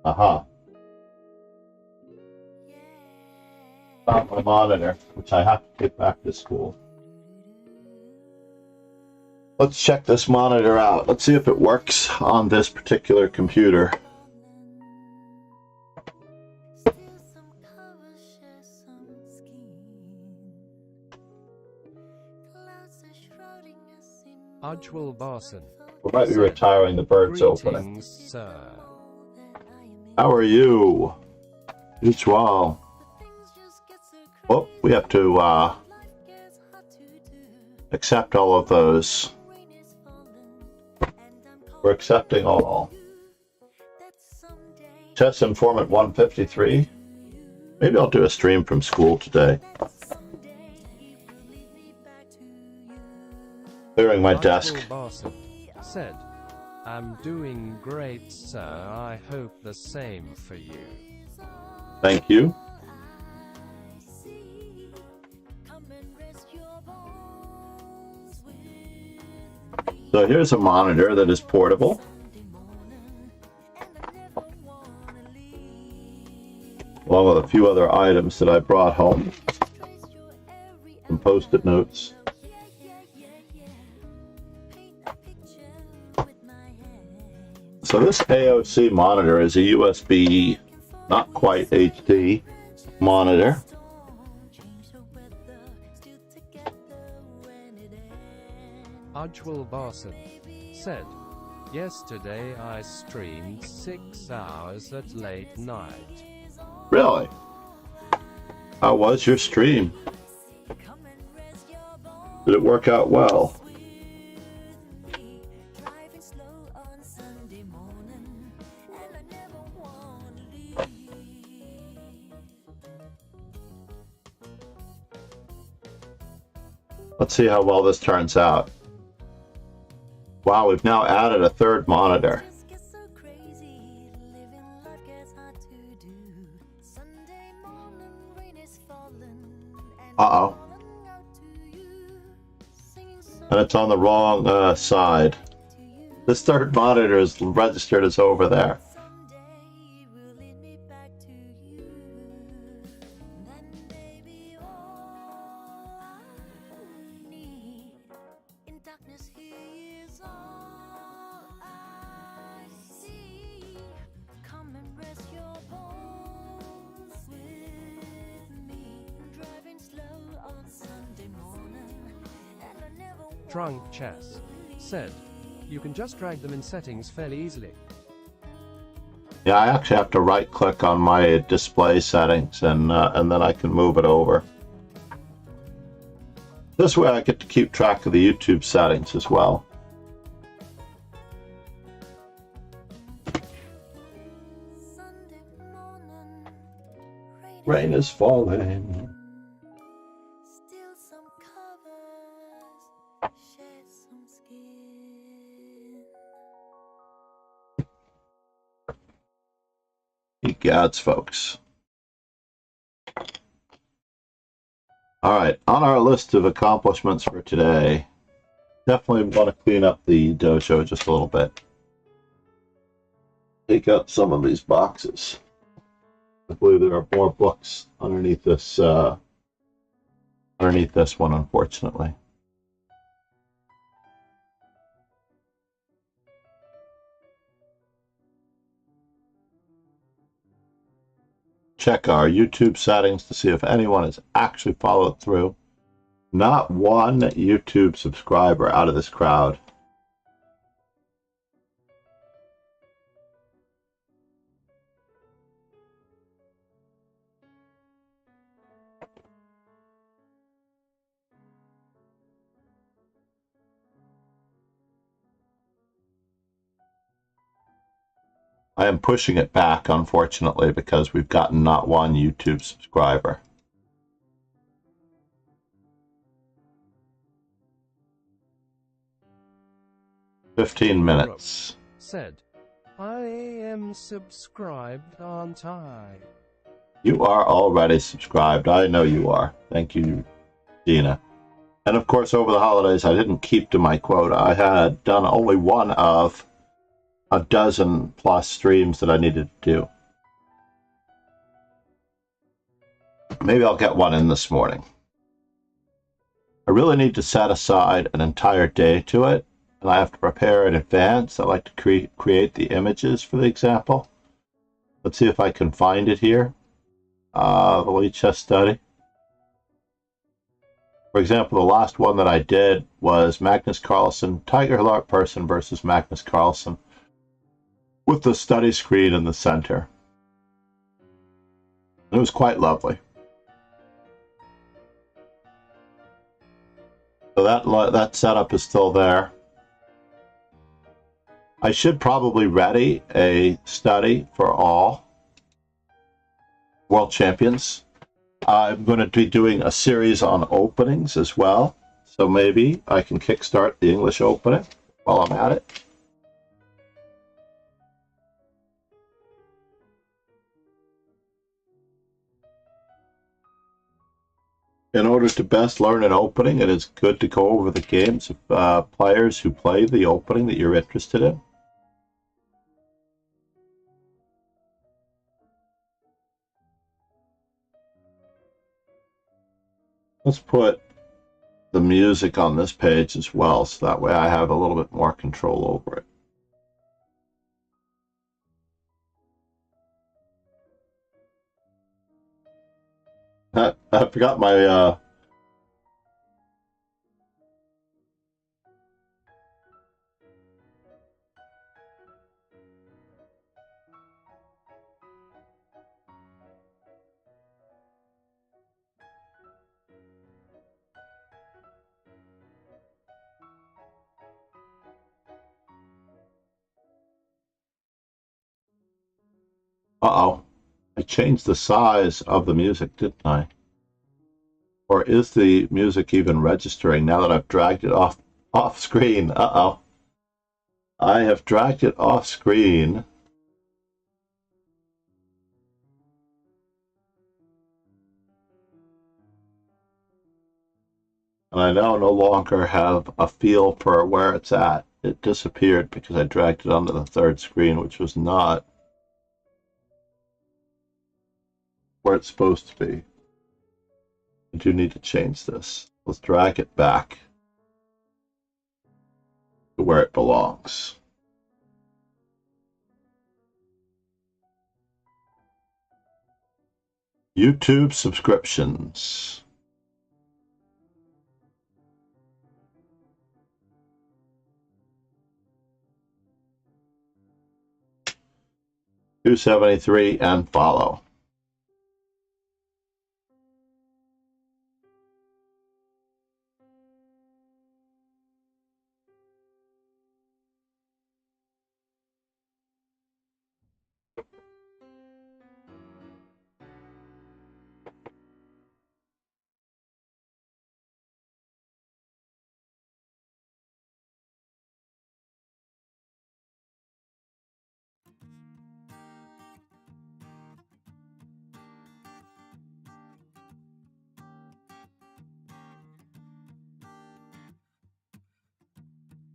Aha. Found my monitor, which I have to take back to school. Let's check this monitor out. Let's see if it works on this particular computer. Ujwal Barson. We might be retiring the birds opening. Greetings, sir. How are you? Ujwal. Oh, we have to accept all of those. We're accepting all. Chess Informant 153. Maybe I'll do a stream from school today. Clearing my desk. Barson said, I'm doing great, sir. I hope the same for you. Thank you. So here's a monitor that is portable. Along with a few other items that I brought home. Some post-it notes. So this AOC monitor is a USB, not quite HD monitor. Ujwal Barson said, yesterday I streamed 6 hours at late night. Really? How was your stream? Did it work out well? Let's see how well this turns out. Wow, we've now added a third monitor. Uh-oh. And it's on the wrong side. This third monitor is registered as over there. Trunk Chess said, you can just drag them in settings fairly easily. Yeah, I actually have to right-click on my display settings, and then I can move it over. This way I get to keep track of the YouTube settings as well. Rain is falling. Egads, folks. All right, on our list of accomplishments for today, definitely want to clean up the dojo just a little bit. Take out some of these boxes. I believe there are more books underneath this one, unfortunately. Check our YouTube settings to see if anyone has actually followed through. Not one YouTube subscriber out of this crowd. I am pushing it back, unfortunately, because we've gotten not one YouTube subscriber. "15 minutes. Said, I am subscribed, aren't I? You are already subscribed. I know you are. Thank you, Dina. And of course, over the holidays, I didn't keep to my quota. I had done only one of a dozen plus streams that I needed to do. Maybe I'll get one in this morning. I really need to set aside an entire day to it, and I have to prepare in advance. I like to create the images for the example. Let's see if I can find it here. The Lee chess study. For example, the last one that I did was Magnus Carlsen, Tiger Hilart person versus Magnus Carlsen, with the study screen in the center. It was quite lovely. So that setup is still there. I should probably ready a study for all world champions. I'm going to be doing a series on openings as well, so maybe I can kickstart the English opening while I'm at it. In order to best learn an opening, it is good to go over the games of players who play the opening that you're interested in. Let's put the music on this page as well, so that way I have a little bit more control over it. I forgot my uh-oh. I changed the size of the music, didn't I? Or is the music even registering now that I've dragged it off screen? Uh-oh. I have dragged it off screen. And I now no longer have a feel for where it's at. It disappeared because I dragged it onto the third screen, which was not where it's supposed to be. I do need to change this. Let's drag it back to where it belongs. YouTube subscriptions. $273 and follow.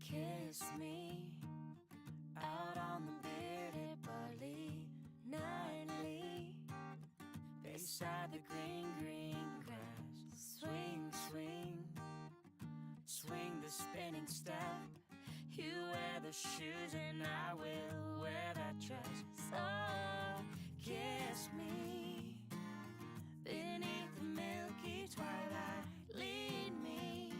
Kiss me out on the bearded barley nightly, beside the green, green grass. Swing, swing, swing the spinning step. You wear the shoes and I will wear that dress. So kiss me beneath the milky twilight. Lead me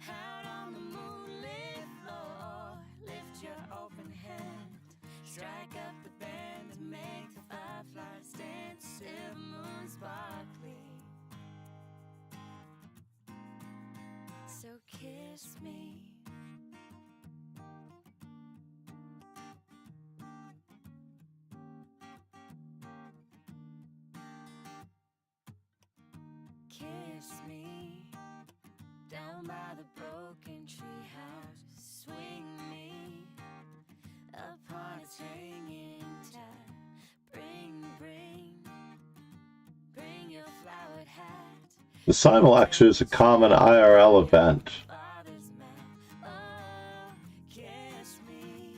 out on the moonlit floor. Lift your open hand, strike up the band to make the fireflies dance till the moon's sparkly. So kiss me. kiss me down by the broken treehouse. Swing me upon its hanging tide. Bring your flowered hat. The Simulax is a common IRL event. Father's mouth. Oh, kiss me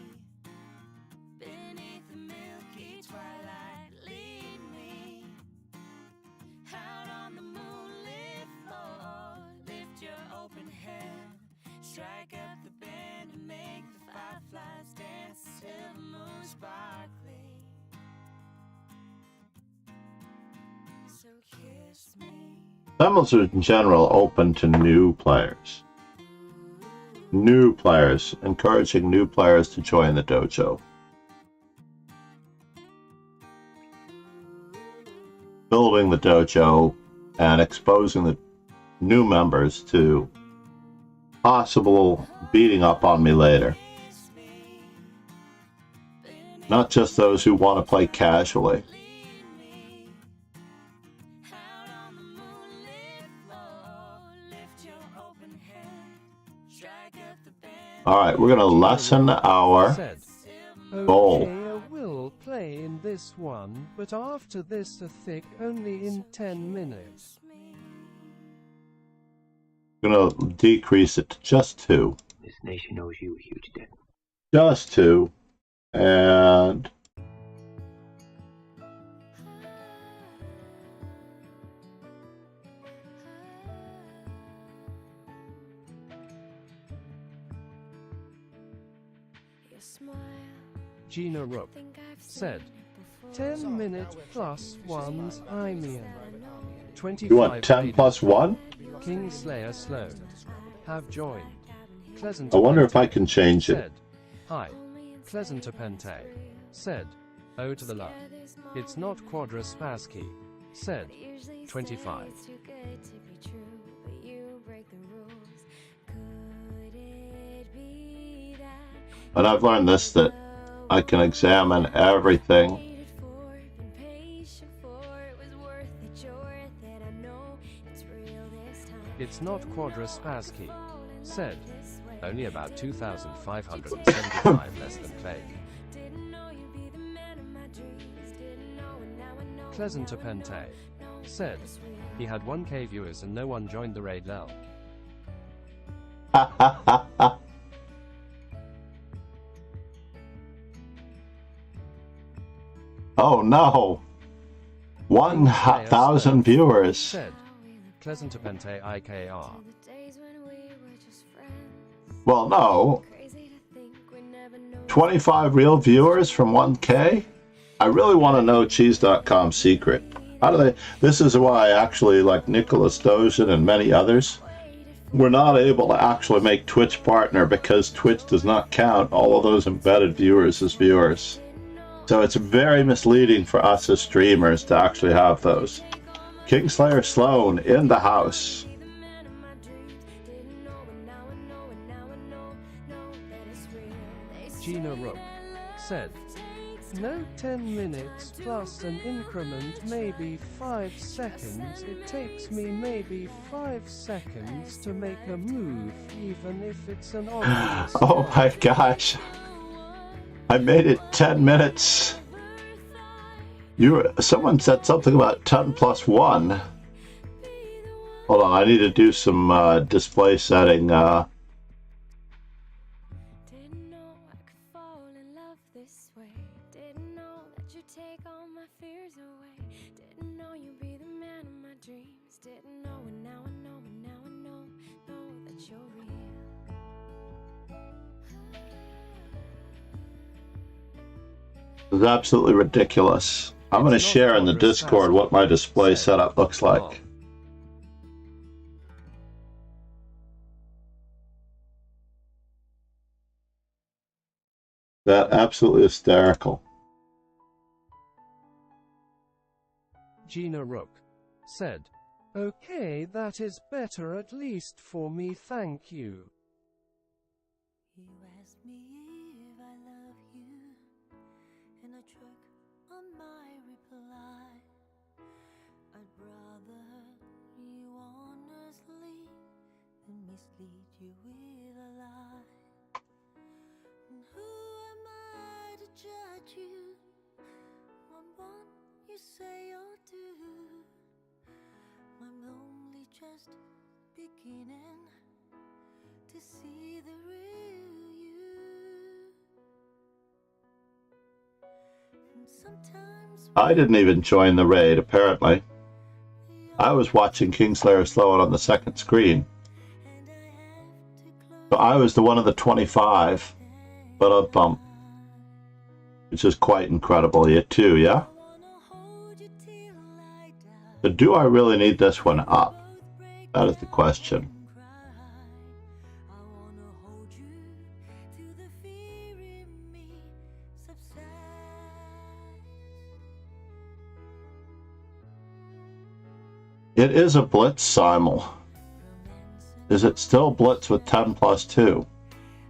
beneath the milky twilight. Lead me out on the moonlit floor. Lift your open hand, strike up the band and make the fireflies dance. Silver moon sparkling. So kiss me. Simul's are in general open to new players. New players, encouraging new players to join the dojo. Building the dojo and exposing the new members to possible beating up on me later. Not just those who want to play casually. Alright, we're going to lessen our goal. Okay, I will play in this one, but after this a thick only in 10 minutes. We're going to decrease it to just 2. This nation owes you a huge debt. Just 2. And Gina Rook said, 10 minute plus ones Imian. 25 you want 10 plus 1? Kingslayer Sloan have joined. Pleasant I wonder if I can change it. said, hi. Pleasant Pente said, oh to the luck. It's not Quadraspassky said, 25. And I've learned this, that I can examine everything. It's not Quadraspassky said, only about 2,575 less than Plague. Pleasant Pente said, he had 1k viewers and no one joined the raid lel. Oh no! 1,000 viewers. Said, Pleasant Pente IKR. Well, no. 25 real viewers from 1K? I really want to know Cheese.com's secret. How do they... This is why actually, like Nicholas Dozin and many others, we're not able to actually make Twitch partner because Twitch does not count all of those embedded viewers as viewers. So it's very misleading for us as streamers to actually have those. Kingslayer Sloan in the house. Gina Rook said, no 10 minutes plus an increment maybe 5 seconds. It takes me maybe 5 seconds to make a move, even if it's an obvious. Oh my gosh. I made it 10 minutes. Someone said something about 10 plus 1. Hold on, I need to do some display setting. Didn't know I could fall in love this way. Didn't know that you'd take all my fears away. Didn't know you'd be the man of my dreams. Didn't know, and now I know, and now I know that you're real. This is absolutely ridiculous. I'm going to share in the Discord what my display setup looks like. That absolutely hysterical. Gina Rook said, okay, that is better at least for me, thank you. You asked me if I love you, and I truck on my reply. I'd rather you on mislead you with a lie. And who am I to judge you on what you say or do? I'm only just beginning to see the real you. And sometimes I didn't even join the raid, apparently. I was watching Kingslayer Sloan on the second screen. So I was the one of the 25, but a bump, which is quite incredible. You too, yeah? So do I really need this one up? That is the question. It is a Blitz simul. Is it still Blitz with 10 plus 2?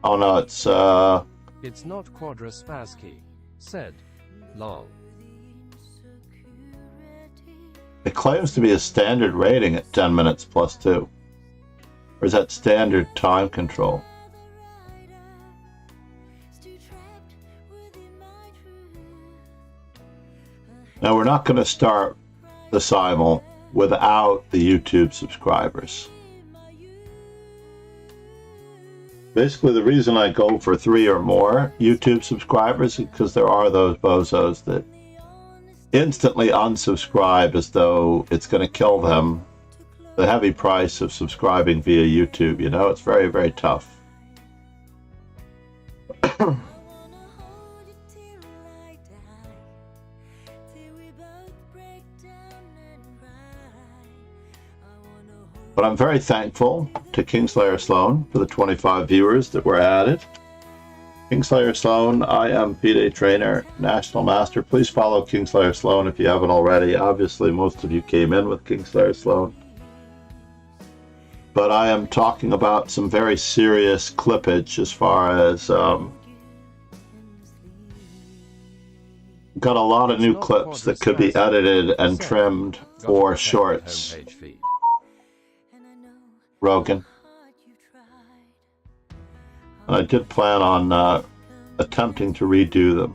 Oh no, It's not Quadraspassky, said Long. It claims to be a standard rating at 10 minutes plus 2. Or is that standard time control? Now we're not going to start the simul without the YouTube subscribers. Basically, the reason I go for 3 or more YouTube subscribers is because there are those bozos that instantly unsubscribe as though it's going to kill them. The heavy price of subscribing via YouTube, you know, it's very, very tough. But I'm very thankful to Kingslayer Sloan for the 25 viewers that were added. Kingslayer Sloan, I am FIDE trainer, National Master. Please follow Kingslayer Sloan if you haven't already. Obviously, most of you came in with Kingslayer Sloan. But I am talking about some very serious clippage as far as... got a lot of new clips that could be edited and trimmed for shorts. Rogan. And I did plan on attempting to redo them.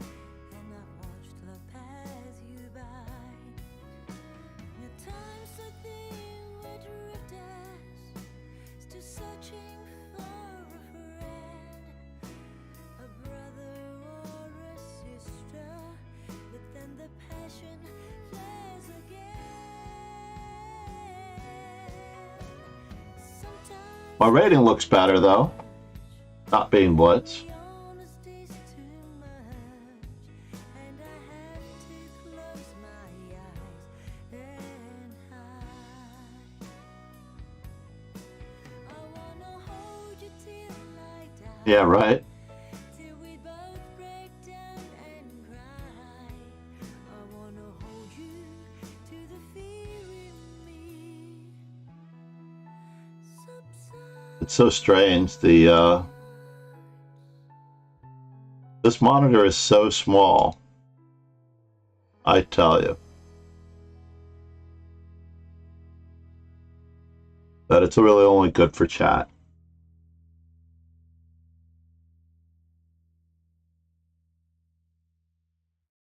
My rating looks better though, not being Blitz. Yeah, right. It's so strange. The this monitor is so small. I tell you. That it's really only good for chat.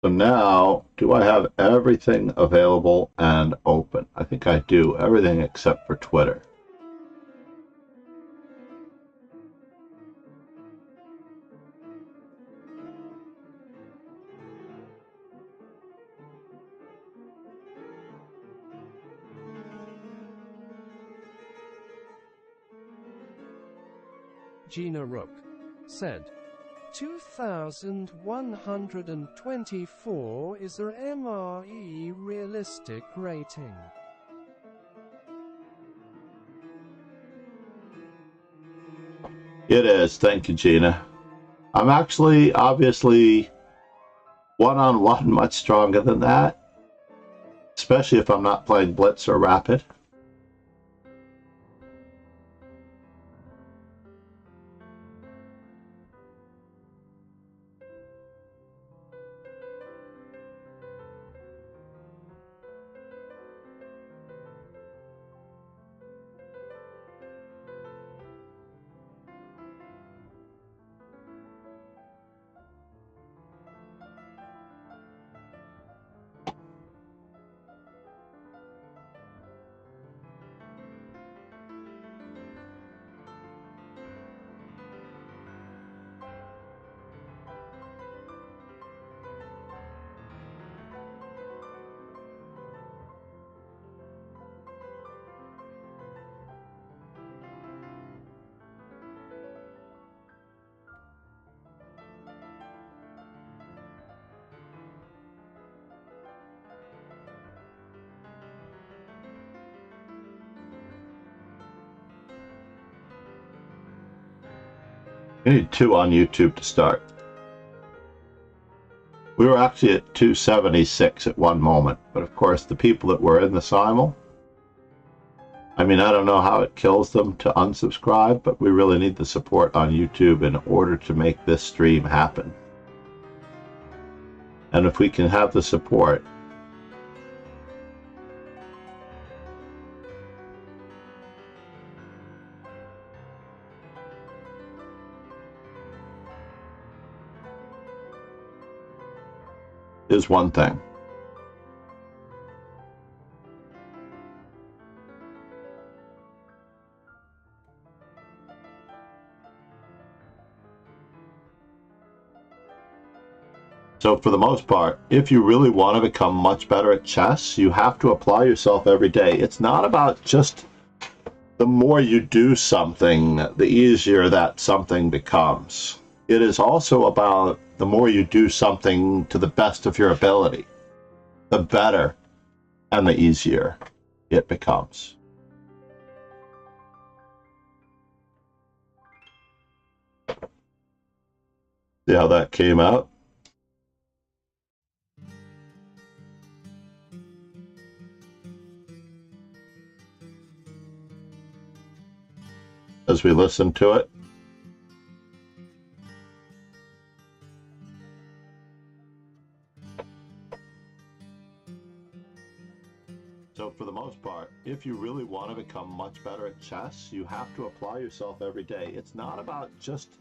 So now, do I have everything available and open? I think I do. Everything except for Twitter. Gina Rook said, 2124 is a MRE realistic rating. It is. Thank you, Gina. I'm actually, obviously, one-on-one much stronger than that, especially if I'm not playing Blitz or Rapid. We need 2 on YouTube to start. We were actually at 276 at one moment, but of course the people that were in the simul, I mean, I don't know how it kills them to unsubscribe, but we really need the support on YouTube in order to make this stream happen. And if we can have the support, is one thing. So for the most part, if you really want to become much better at chess, you have to apply yourself every day. It's not about just the more you do something, the easier that something becomes. It is also about the more you do something to the best of your ability, the better and the easier it becomes. See how that came out? As we listen to it. So for the most part, if you really want to become much better at chess, you have to apply yourself every day. It's not about just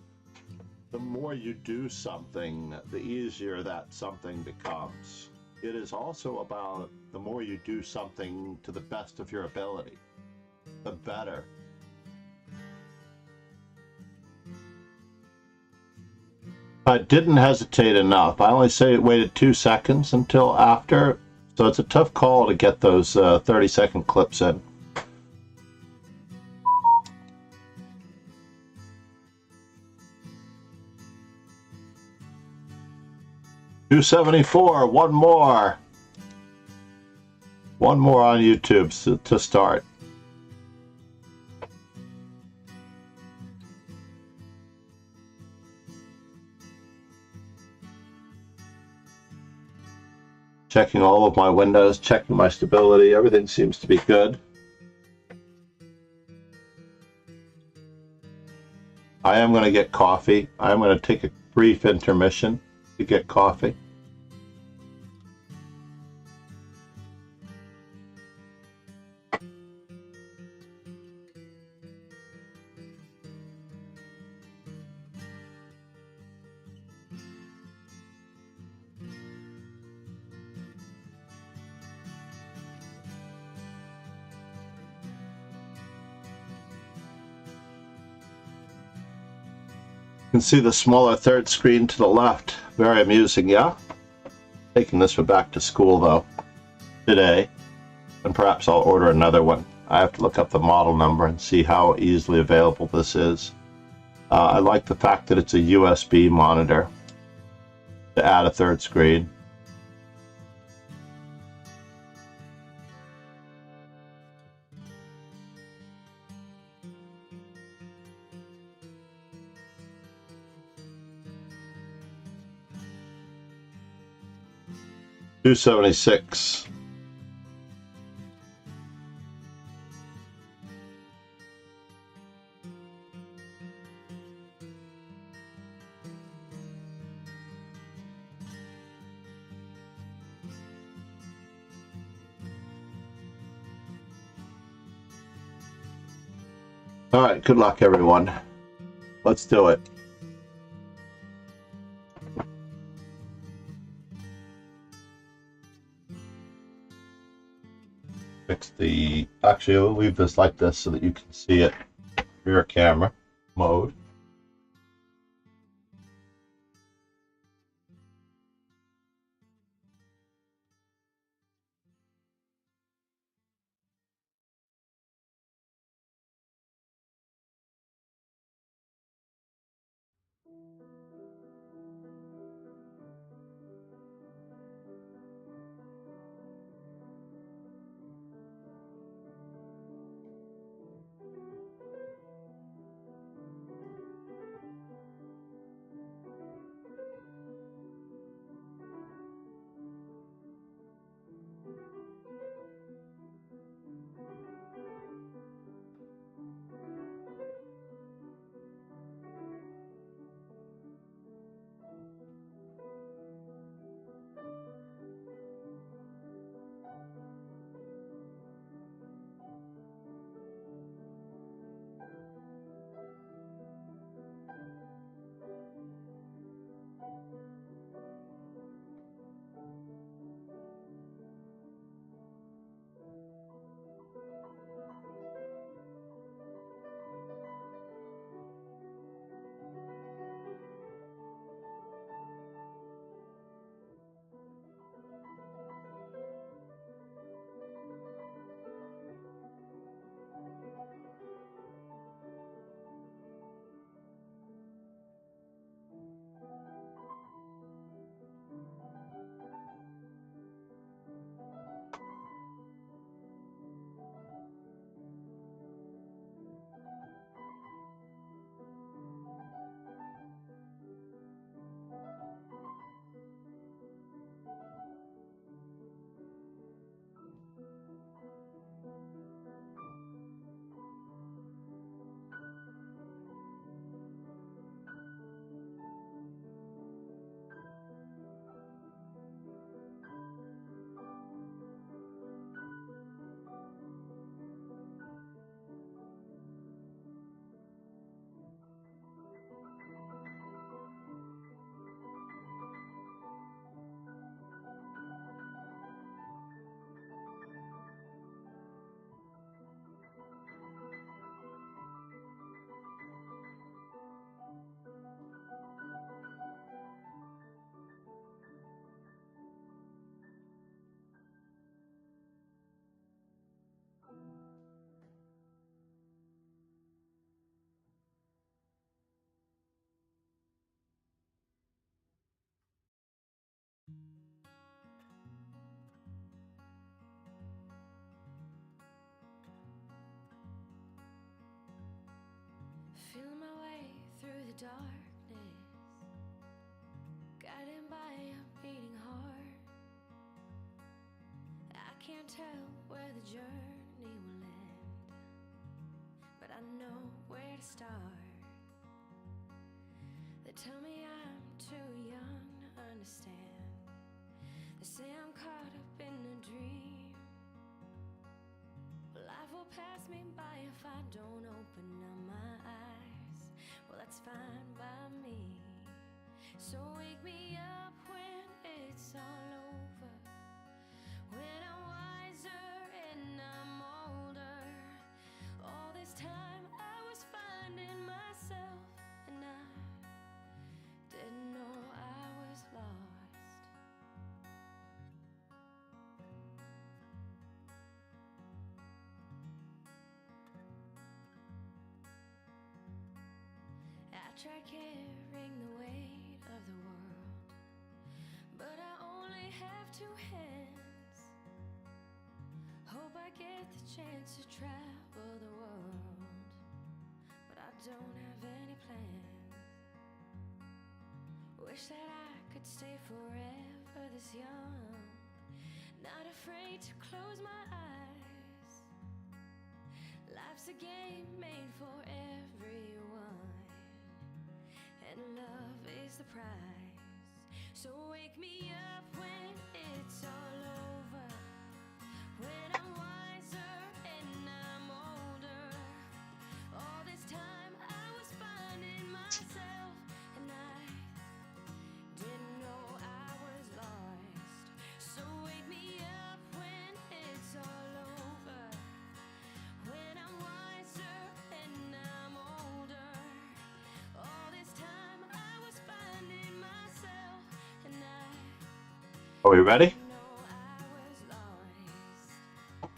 the more you do something, the easier that something becomes. It is also about the more you do something to the best of your ability, the better. I didn't hesitate enough. I only say it waited 2 seconds until after. So it's a tough call to get those 30-second clips in. $274, one more. One more on YouTube to start. Checking all of my windows, checking my stability, everything seems to be good. I am going to get coffee. I am going to take a brief intermission to get coffee. You can see the smaller third screen to the left. Very amusing, yeah? Taking this one back to school, though, today. And perhaps I'll order another one. I have to look up the model number and see how easily available this is. I like the fact that it's a USB monitor to add a third screen. $276. All right, good luck, everyone. Let's do it. Fix the, actually, I'll leave this like this so that you can see it. Rear camera mode. darkness, guided by a beating heart. I can't tell where the journey will end, but I know where to start. They tell me I'm too young to understand. They say I'm caught up in a dream. Life will pass me by if I don't open up my eyes. Well, that's fine by me. So wake me up when it's all over, when I'm wiser and I'm older. All this time I was finding myself, and I didn't know I was lost. I try carrying the weight of the world, but I only have two hands. Hope I get the chance to travel the world, but I don't have any plans. Wish that I could stay forever this young, not afraid to close my eyes. Life's a game made for everyone, and love is the prize. So wake me up when it's all over, when I'm wiser and I'm older. All this time I was finding myself, and I didn't know I was lost. So wake me up when it's all over, when I'm wiser and I'm older. All this time I was finding myself, and I Are we ready? didn't know I was lost.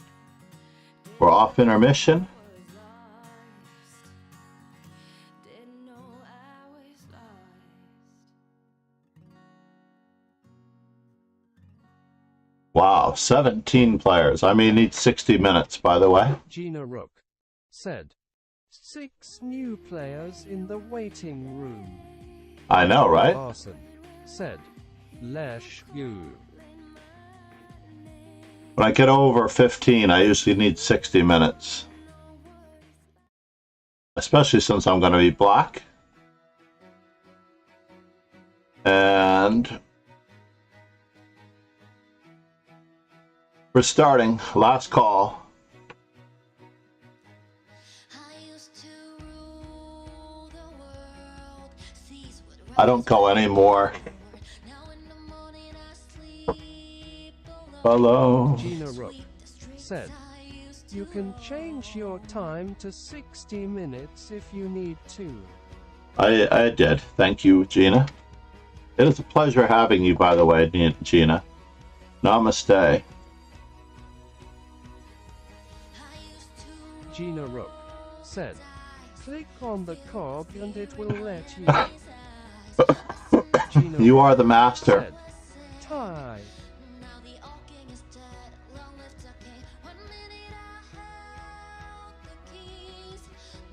We're off intermission. Was lost. Didn't know I was lost. Wow, 17 players. I may need 60 minutes, by the way. Gina Rook said. 6 new players in the waiting room. I know, right? Arson said. Lesh you. When I get over 15, I usually need 60 minutes. Especially since I'm going to be black. And we're starting. Last call. I used to rule the world, seas would I don't go anymore. now in the morning I sleep Hello. Gina Rook said. You can change your time to 60 minutes if you need to. I did. Thank you, Gina. It is a pleasure having you, by the way, Gina. Namaste. Gina Rook said. Click on the cog and it will let you. Gina You Rook are the master. said. Tie. now the old king is dead, long live the king. 1 minute I held the keys,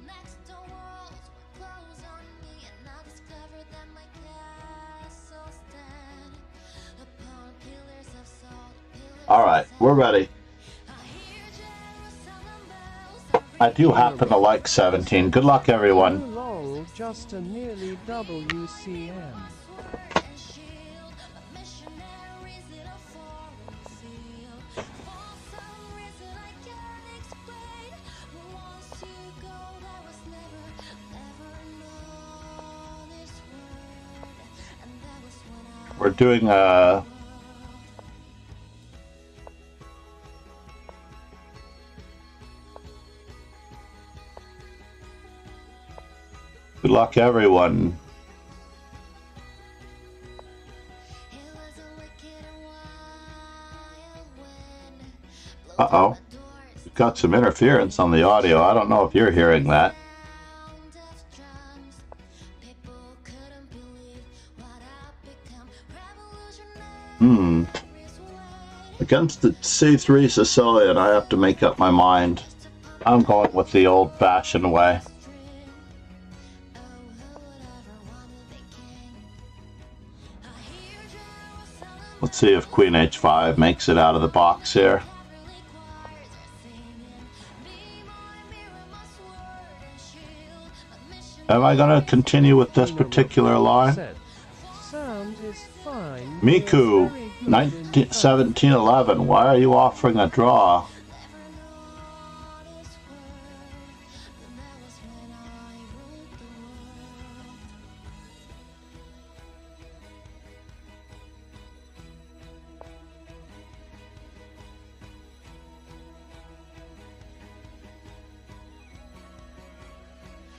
next the walls were closed on me, and I discovered that my castle stand upon pillars of salt, pillars All right, we're ready. I hear Jerusalem bells. I do happen to like 17. Good luck, Oh everyone. lol, just a nearly WCM. And shield of missionaries in a foreign field. For some reason I can't explain. Once you go, there was never know this word. And that was when I We're doing good luck, everyone. it was a wicked and wild wind. Uh-oh. We've got some interference on the audio. I don't know if you're hearing that. Sound of drums. People couldn't believe what I'd become. Revolutionary. Against the C3 Sicilian, I have to make up my mind. I'm going with the old-fashioned way. Let's see if queen h5 makes it out of the box here. Am I going to continue with this particular line? Sound is fine. Miku, 1711, why are you offering a draw?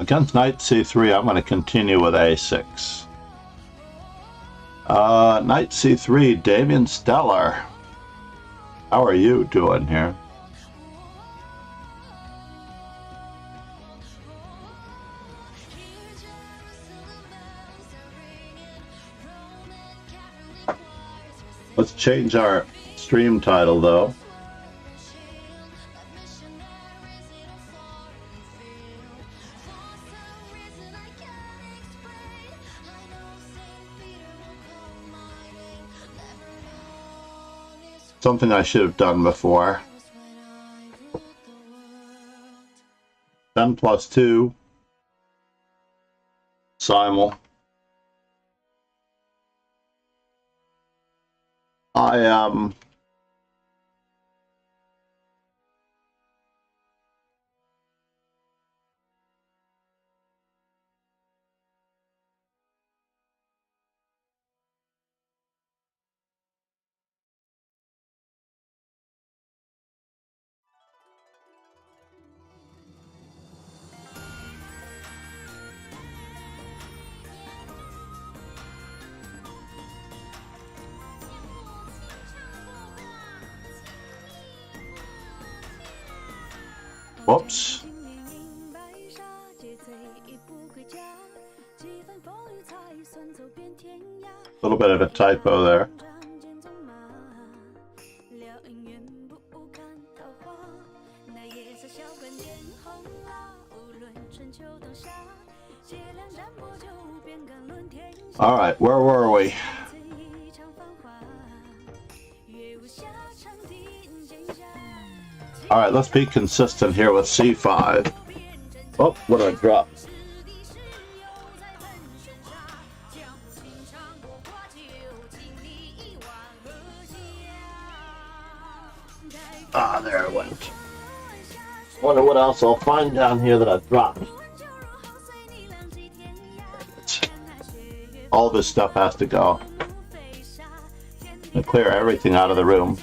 Against knight c3, I'm going to continue with a6. Knight c3, Damien Stellar. How are you doing here? Let's change our stream title, though. Something I should have done before. 10 plus 2. Simul. Whoops. A little bit of a typo there. All right, where were we? All right, let's be consistent here with c5. Oh, what did I drop? Ah, there it went. Wonder what else I'll find down here that I've dropped. All this stuff has to go. And clear everything out of the room.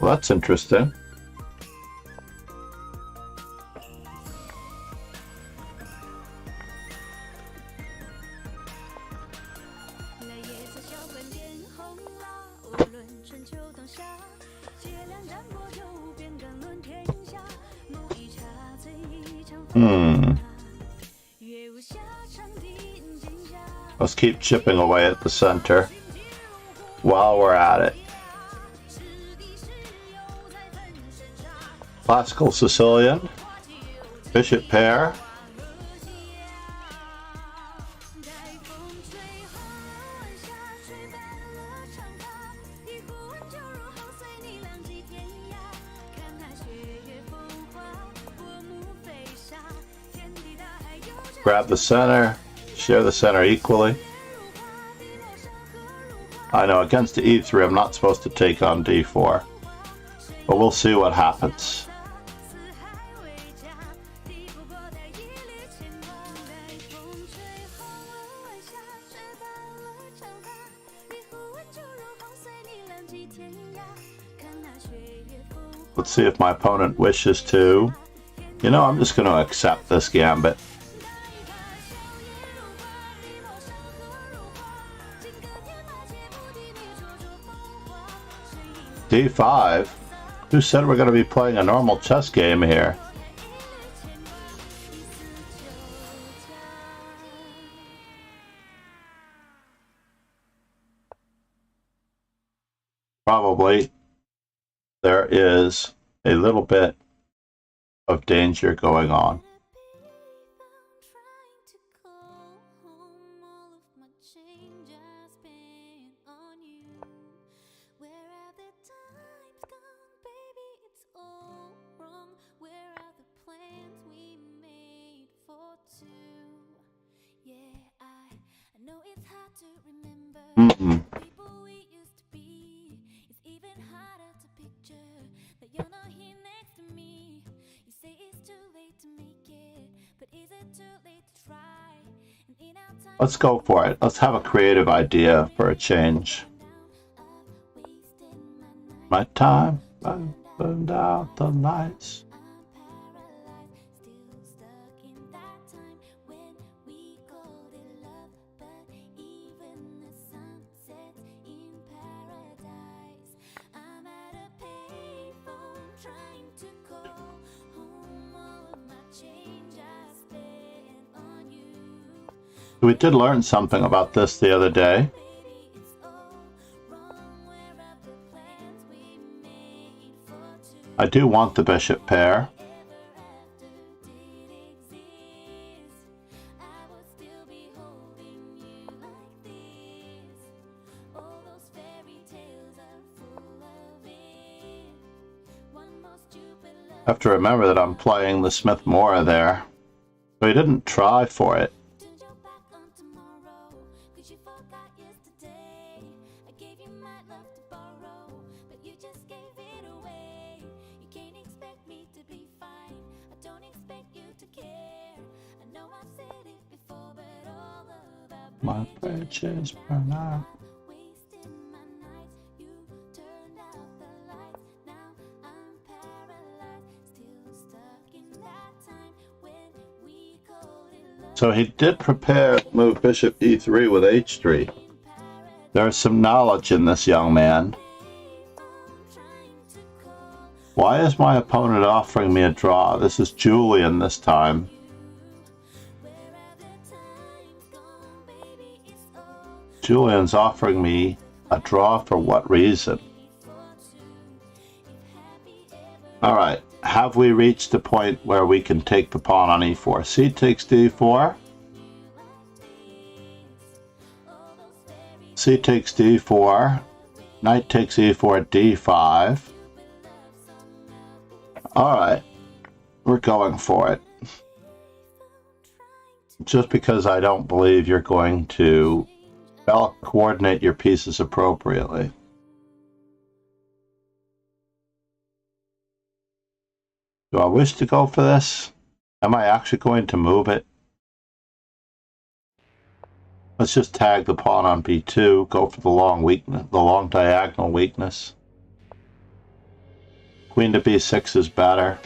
Well, that's interesting. Let's keep chipping away at the center while we're at it. Classical Sicilian, bishop pair. Grab the center, share the center equally. I know against the e3 I'm not supposed to take on d4, but we'll see what happens. Let's see if my opponent wishes to. You know, I'm just going to accept this gambit. D5? Who said we're going to be playing a normal chess game here? probably there is a little bit of danger going on. Mm-mm. Let's go for it. Let's have a creative idea for a change. My time, I burned out the lights. We did learn something about this the other day. I do want the bishop pair. I have to remember that I'm playing the Smith Mora there. So he didn't try for it. My bridges burn out. So he did prepare to move bishop e3 with h3. There's some knowledge in this young man. Why is my opponent offering me a draw? This is Julian this time. Julian's offering me a draw for what reason? Alright, have we reached the point where we can take the pawn on e4? C takes d4. C takes d4. Knight takes e4, d5. Alright, we're going for it. Just because I don't believe you're going to coordinate your pieces appropriately. Do I wish to go for this? Am I actually going to move it? Let's just tag the pawn on b2, go for the long weakness, the long diagonal weakness. Queen to b6 is better.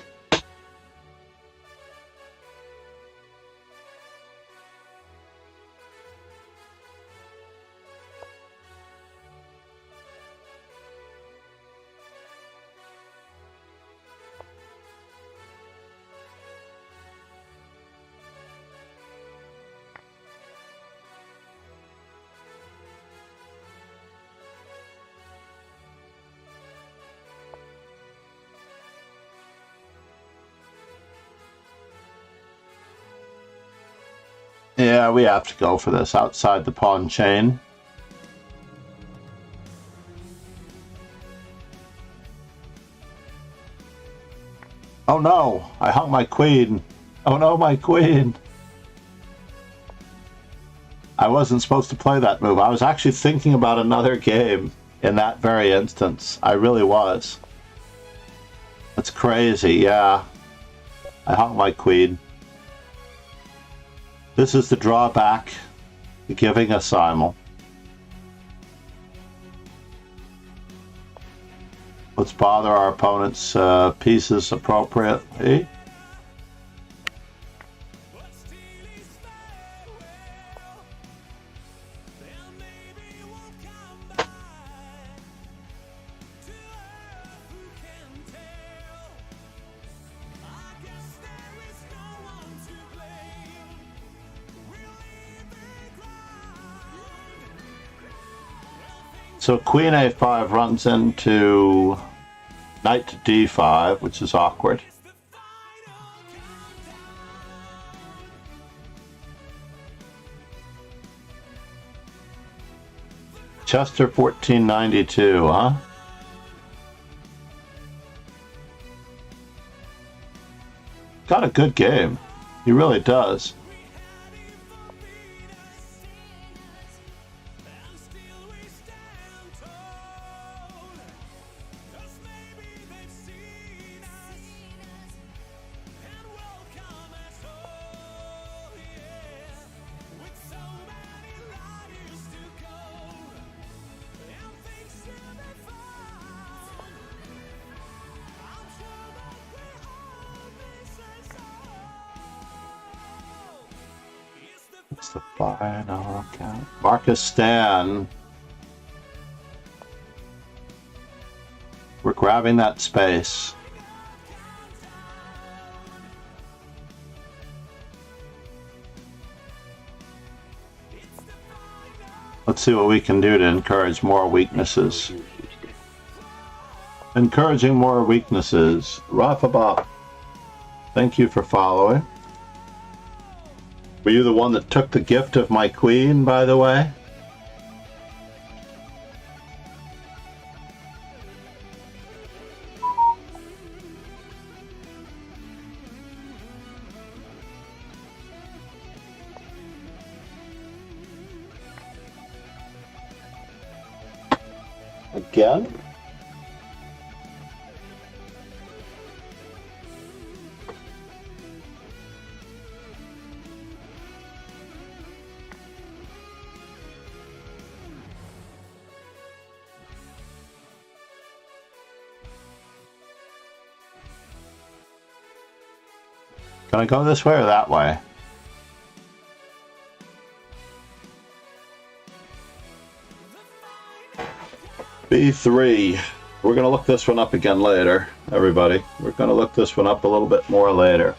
Yeah, we have to go for this outside the pawn chain. Oh no, I hung my queen. Oh no, my queen. I wasn't supposed to play that move. I was actually thinking about another game in that very instance. I really was. That's crazy, yeah. I hung my queen. This is the drawback to giving a simul. Let's bother our opponent's pieces appropriately. So queen a5 runs into knight to d5, which is awkward. Chester 1492, huh? Got a good game. He really does. It's the final count. Marcus Stan. We're grabbing that space. Let's see what we can do to encourage more weaknesses. Encouraging more weaknesses. Rafa Bop, thank you for following. Were you the one that took the gift of my queen, by the way? Again? Can I go this way or that way? B3. We're going to look this one up again later, everybody. We're going to look this one up a little bit more later.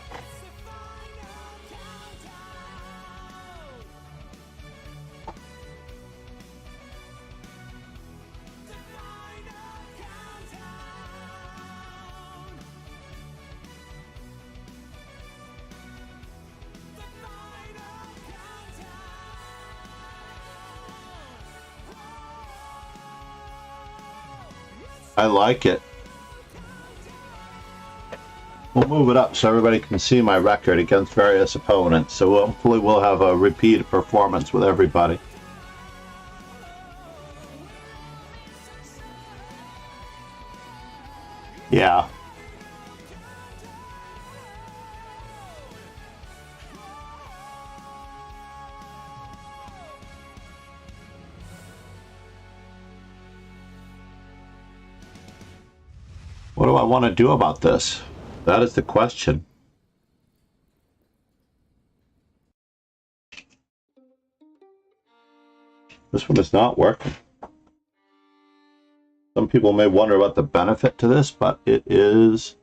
I like it. We'll move it up so everybody can see my record against various opponents. So hopefully we'll have a repeat performance with everybody. Yeah. What do I want to do about this? That is the question. This one is not working. Some people may wonder about the benefit to this, but it is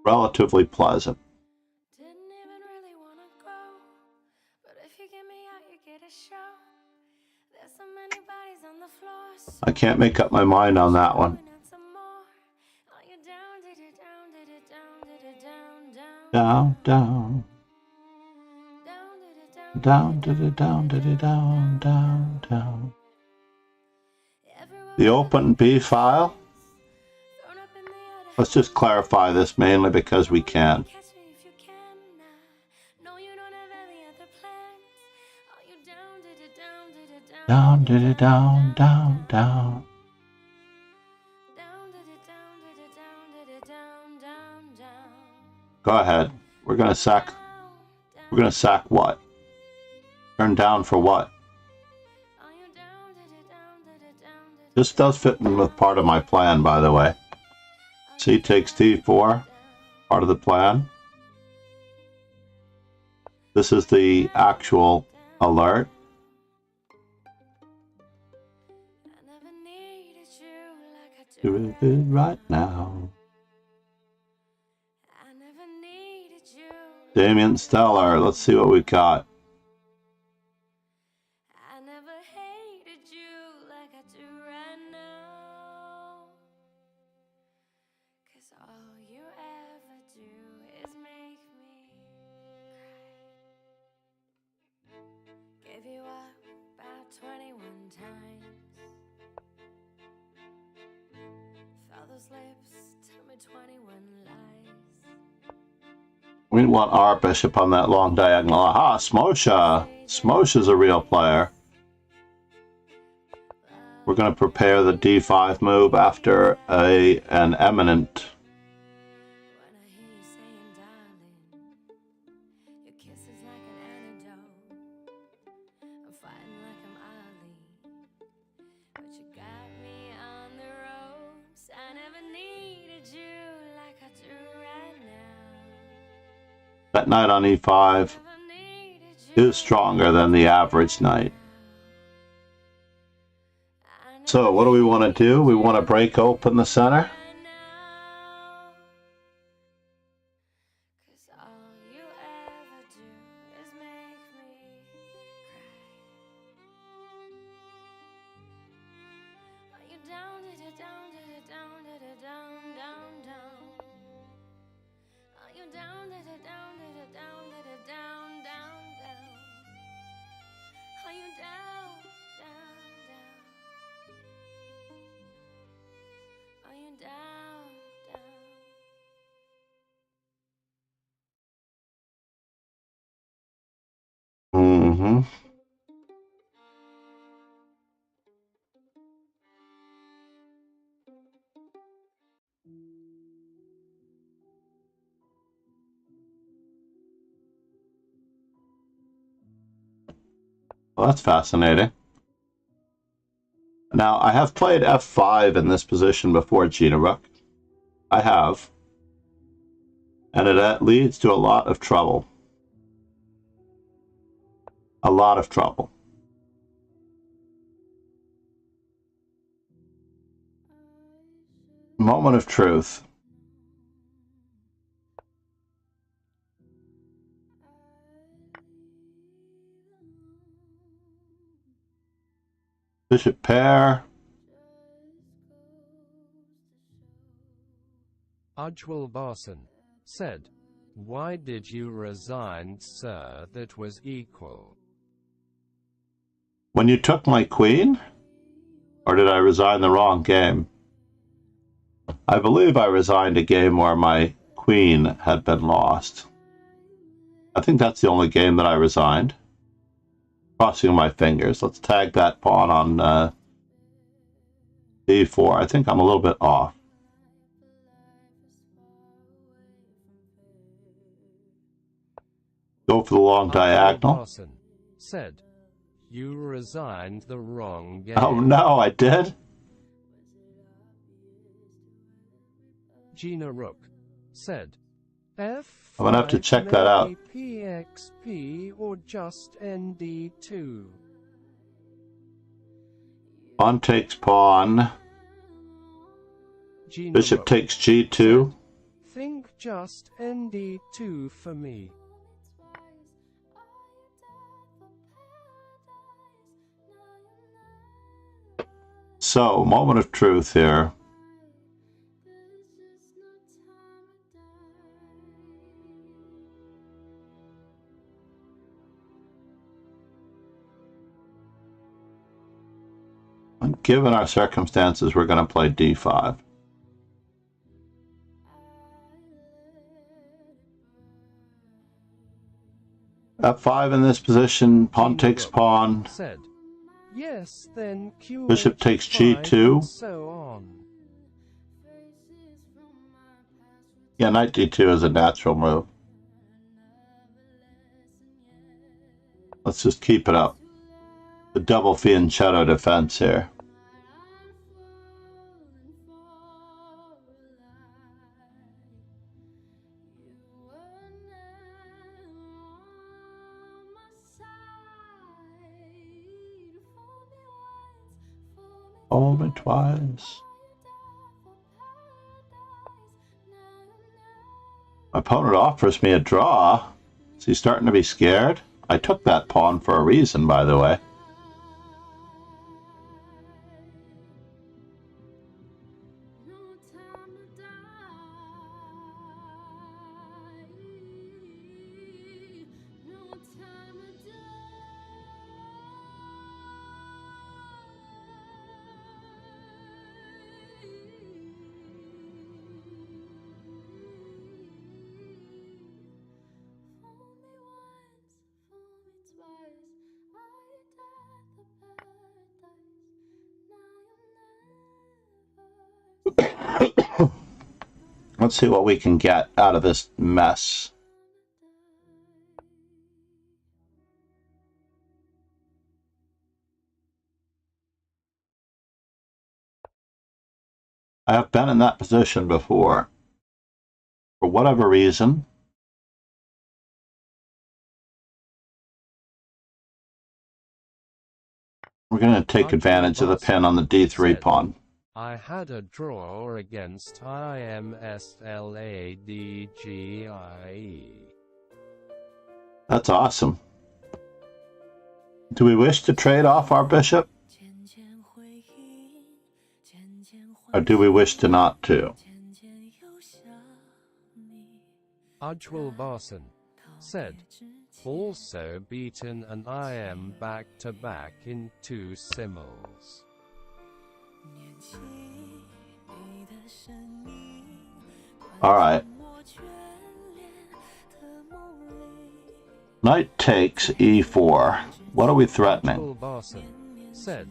relatively pleasant. Didn't even really wanna go, but if you get me out, you get a show. There's so many bodies on the floor. I can't make up my mind on that one. Down, down. Down, down, down, down, down, down. The open B file. Let's just clarify this mainly because we can. Down, down, down, down. Go ahead. We're gonna sack what? Turn down for what? This does fit in with part of my plan, by the way. C takes D4, part of the plan. This is the actual alert. Do it right now. Damien Stellar, let's see what we've got. I never hated you like I do right 'Cause all you ever do is make me cry. Gave you up about 21 times. Felt those lips tell me 21 lies. We want our bishop on that long diagonal. Aha, Smosha. Smosha's a real player. We're going to prepare the d5 move after an eminent. When I hear you saying, darling, your kiss is like an antidote. I'm fighting like I'm Ali, but you got me on the ropes. I never needed you like I do right now. That knight on e5 Never needed you is stronger than the average knight. I never So what do we want to do? We want to break open the center. right now. 'Cause all you ever do is make me cry. Are you down, down, down, down, down, down? Are you down, down, down, down, down, down? Are you down, down, down? Are you down, down? Mm-hmm. Well, that's fascinating. Now, I have played f5 in this position before, Gina Rook. I have. And it leads to a lot of trouble. A lot of trouble. Moment of truth. Bishop pair. Ujjwal Barson said, "Why did you resign, sir? That was equal." When you took my queen? Or did I resign the wrong game? I believe I resigned a game where my queen had been lost. I think that's the only game that I resigned. Crossing my fingers. Let's tag that pawn on d4. I think I'm a little bit off. Go for the long diagonal. Barson said, "You resigned the wrong game." Oh no, I did? Gina Rook said, "F5 I'm gonna have to check that out. maybe PXP or just ND2." Pawn takes pawn. Gina Bishop Rook takes g2. said, "Think just ND2 for me." So, moment of truth here. Given our circumstances, we're going to play d5. f5 in this position, pawn takes pawn. Said, "Yes, then Q Bishop takes H5 g2. and so on." Yeah, knight d2 is a natural move. Let's just keep it up. The double fianchetto defense here. Hold me twice. My opponent offers me a draw. Is he starting to be scared? I took that pawn for a reason, by the way. Let's see what we can get out of this mess. I have been in that position before. For whatever reason, we're going to take advantage of the pin on the D3 pawn. I had a draw against IMSLADGIE. That's awesome. Do we wish to trade off our bishop? Or do we wish to not to? Ujjwal Basan said, also beaten an IM back-to-back in 2 similes. Alright. Knight takes e4. What are we threatening? Ujjwal Basan said,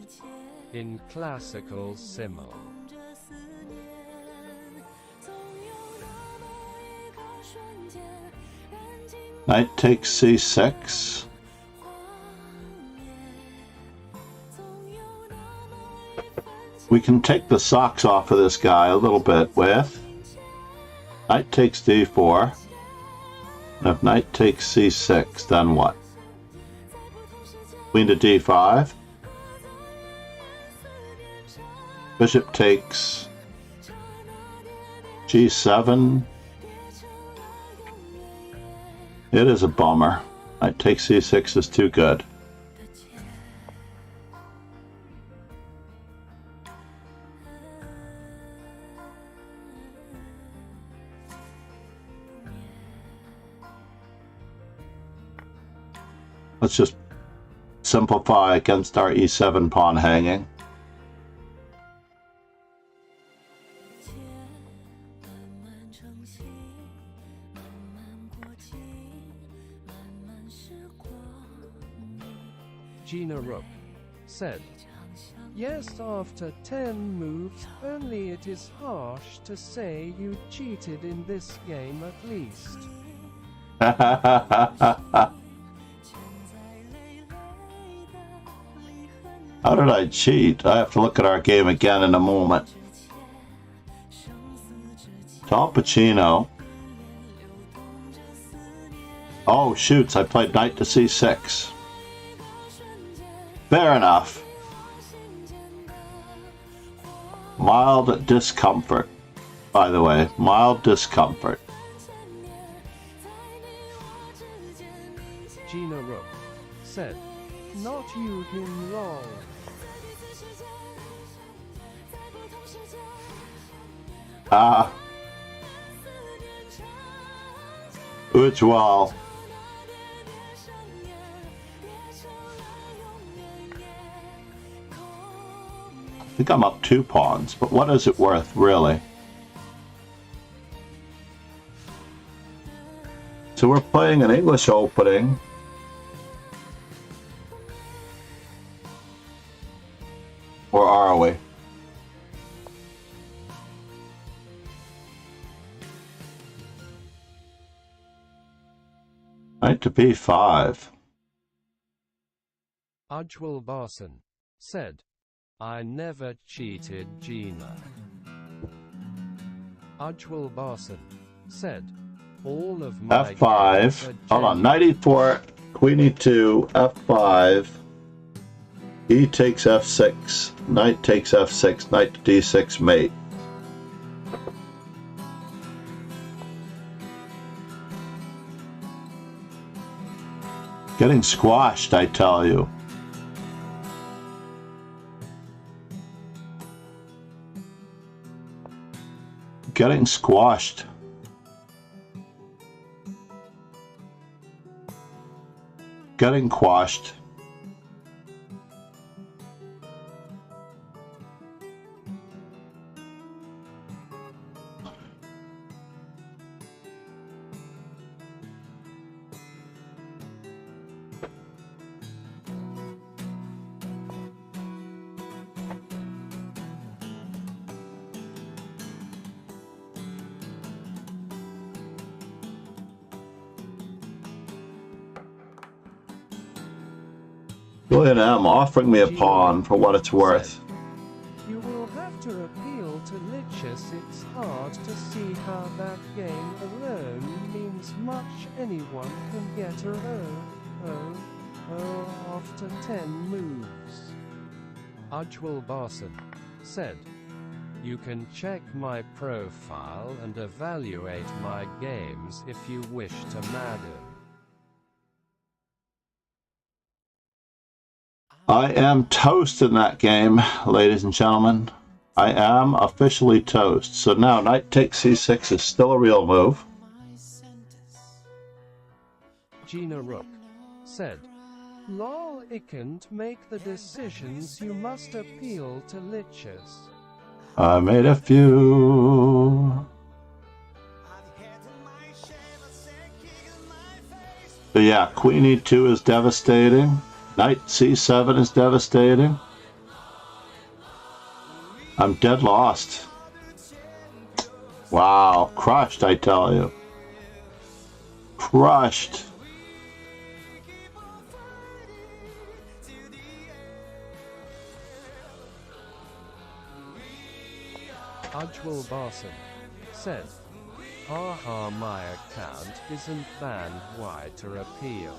in classical simile. Knight takes c6. We can take the socks off of this guy a little bit with knight takes d4. And if knight takes c6, then what? Queen to d5. Bishop takes g7. It is a bummer. Knight takes c6 is too good. Let's just simplify against our e7 pawn hanging. Gina Rook said, yes, after 10 moves, only it is harsh to say you cheated in this game at least. How did I cheat? I have to look at our game again in a moment. Tal Pacino. Oh, shoots, I played knight to c6. Fair enough. Mild discomfort, by the way. Mild discomfort. Gina Rook said, not you him wrong. Ujjwal. I think I'm up 2 pawns, but what is it worth, really? So we're playing an English opening. Or are we? Knight to b5. Ujjwal Basan said, I never cheated Gina. Ujjwal Basan said, all of my f5. Hold on. Knight e4, queen e2, f5. E takes f6. Knight takes f6. Knight to d6 mate. Getting squashed, I tell you. Getting squashed. Getting quashed. William M. offering me a pawn for what it's worth. You will have to appeal to Lichess. It's hard to see how that game alone means much. Anyone can get a after 10 moves. Ujjwal Basan said, "You can check my profile and evaluate my games if you wish to, madam." I am toast in that game, ladies and gentlemen. I am officially toast. So now knight takes c6 is still a real move. Gina Rook said, "Lol, I can't make the decisions. You must appeal to Lichess." I made a few. But yeah, queen e2 is devastating. Knight c7 is devastating. I'm dead lost. Wow, crushed, I tell you. Crushed. Ujjwal Basan said, "Haha, my account isn't banned. Why to appeal?"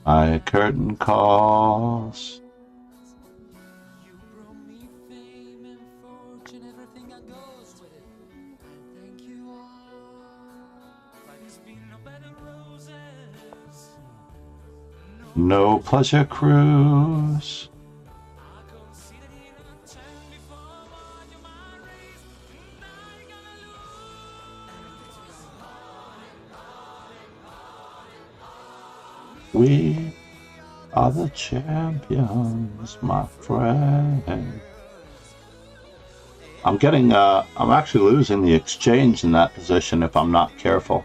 My curtain calls. No pleasure cruise. We are the champions, my friend. I'm actually losing the exchange in that position if I'm not careful.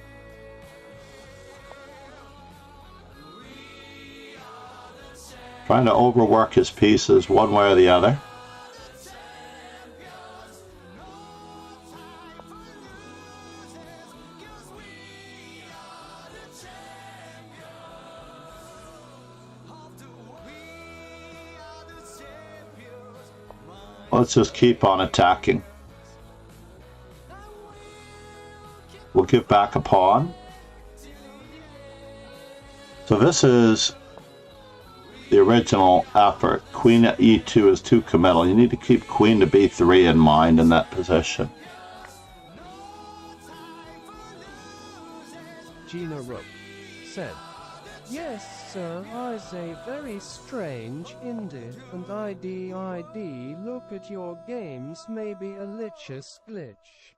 Trying to overwork his pieces one way or the other. Let's just keep on attacking. We'll give back a pawn. So this is the original effort. Queen at e2 is too committal. You need to keep queen to b3 in mind in that position. Gina Rook said, "Yes, sir, I's a very strange indie, and ID, look at your games, maybe a Lichess glitch."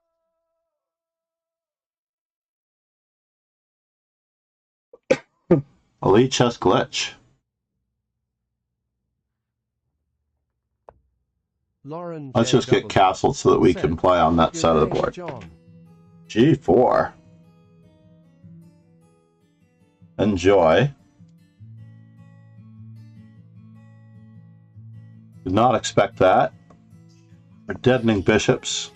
A Lichess glitch. Lauren Let's just get castled so that we can play on that side of the board. John. G4. Enjoy. Did not expect that. We're deadening bishops.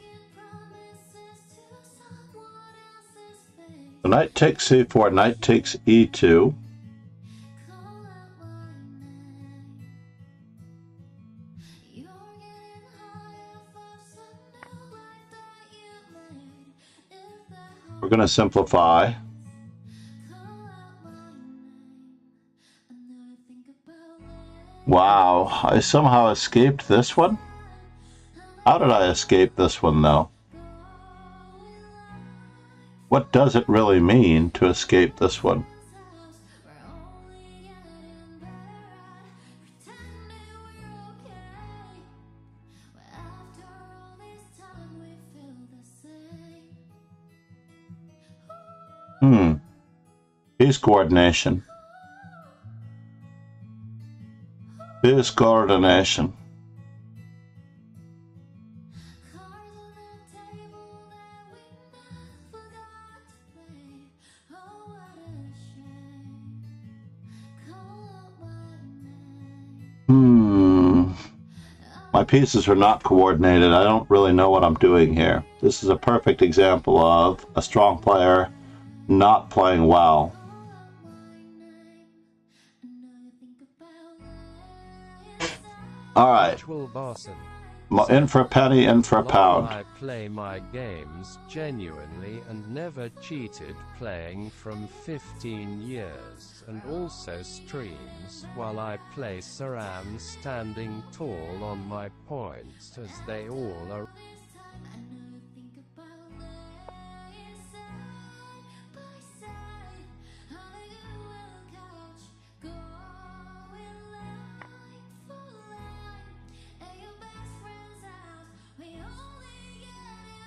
The knight takes c4, knight takes e2. We're going to simplify. Wow, I somehow escaped this one? How did I escape this one, though? What does it really mean to escape this one? Piece coordination. Piece coordination. My pieces are not coordinated. I don't really know what I'm doing here. This is a perfect example of a strong player not playing well. All right. In for a penny, in for a pound. I play my games genuinely and never cheated, playing from 15 years, and also streams while I play Saram, standing tall on my points as they all are.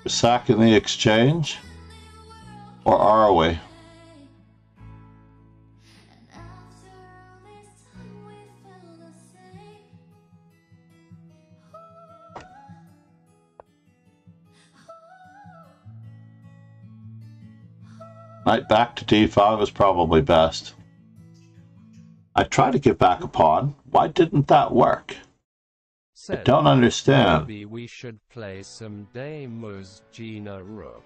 Sacking the exchange? Or are we? Knight back to d5 is probably best. I tried to give back a pawn. Why didn't that work? I don't understand. Maybe we should play some Damos Gina Rook.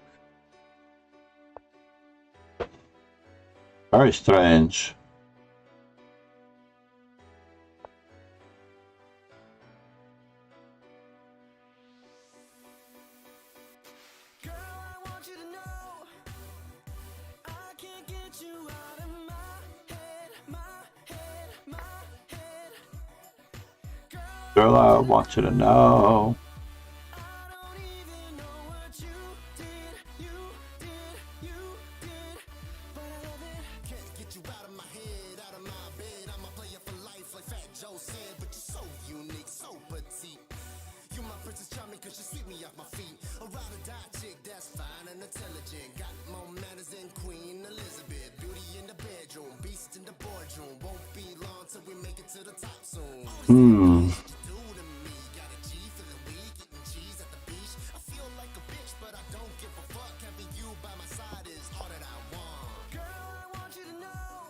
Very strange. Girl, I want you to know.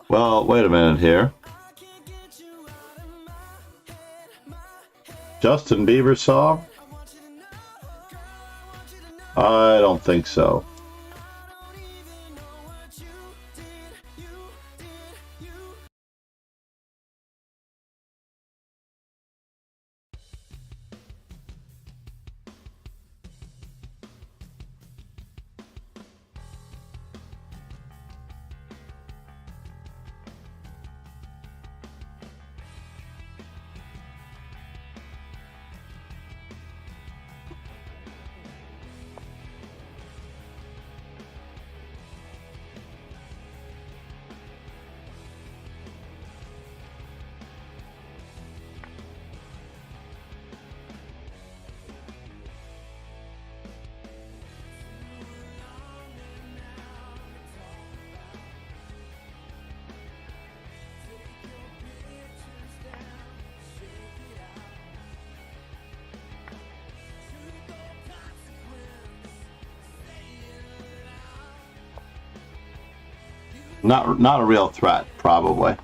Well, wait a minute here. Justin Bieber song? I don't think so. Not a real threat, probably.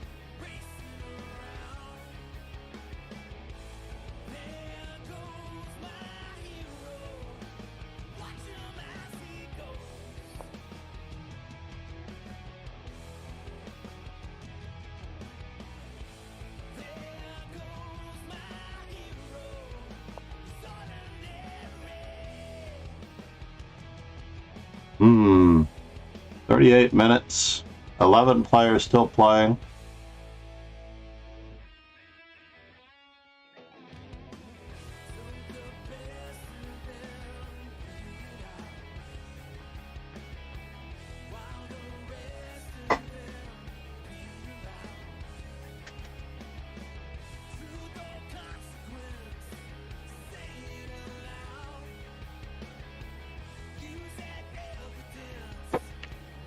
Hmm. 38 minutes. 11 players still playing.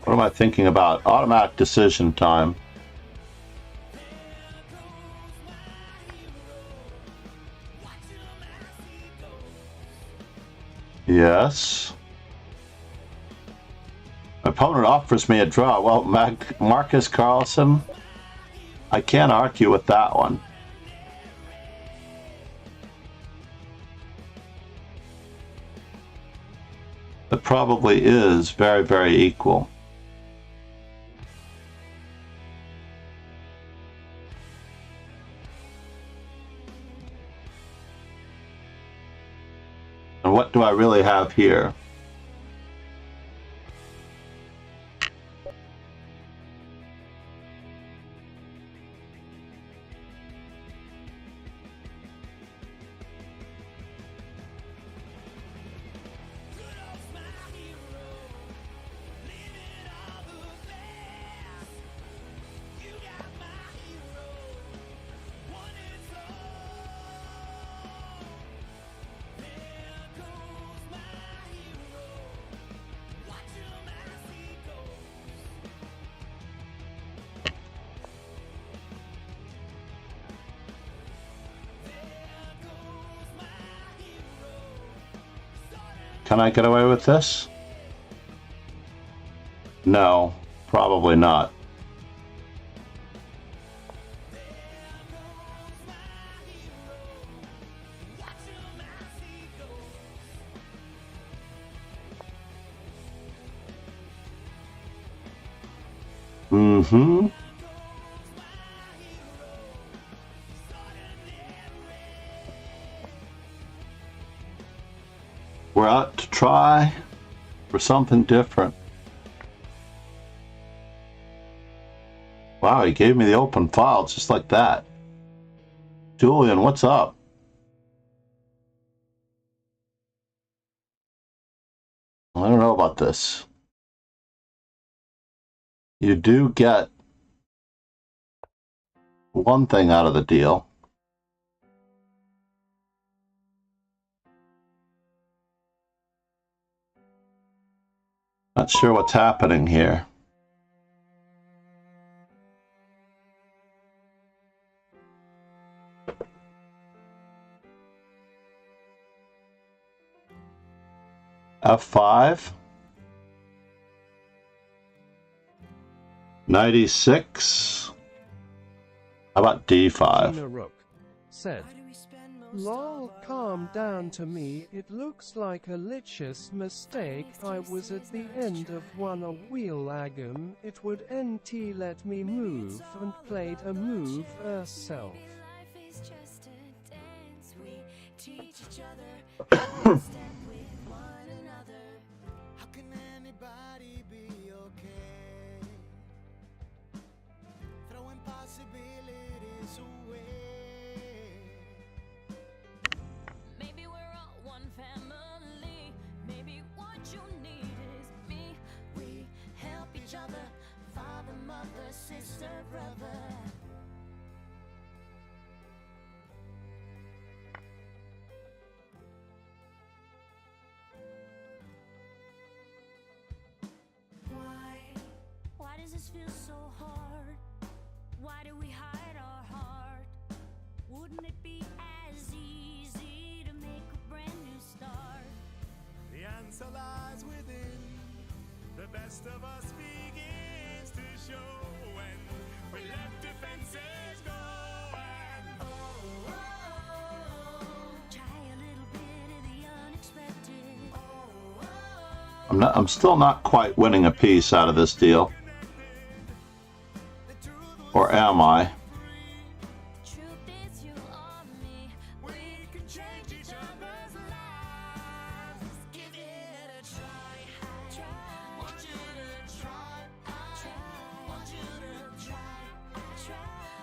What am I thinking about? Automatic decision time. Yes. My opponent offers me a draw. Well, Marcus Carlson, I can't argue with that one. It probably is very, very equal. And what do I really have here? Can I get away with this? No, probably not. Mm-hmm. We're out to try for something different. Wow, he gave me the open file just like that. Julian, what's up? I don't know about this. You do get one thing out of the deal. Not sure what's happening here. F5. 96. How about D5? Tina Rook said, "Lol, calm down to me, it looks like a licious mistake. I was at the end of one a wheel agam, it would NT let me move and played a move herself." Life is just a dance. We teach each other how to step with one another. How can anybody be okay? Throwing possibilities away. Maybe we're all one family. Maybe what you need is me. We help each other. Father, mother, sister, brother. Why does this feel so hard? Why do we hide our heart? Wouldn't it be as easy to make a brand new start? The answer lies within. The best of us begins to show when we let defenses go. And Try a little bit of the unexpected. I'm still not quite winning a piece out of this deal. Or am I? Truth is you are me. we can change each other's lives. Give it a try. Want you to try. Want you to try.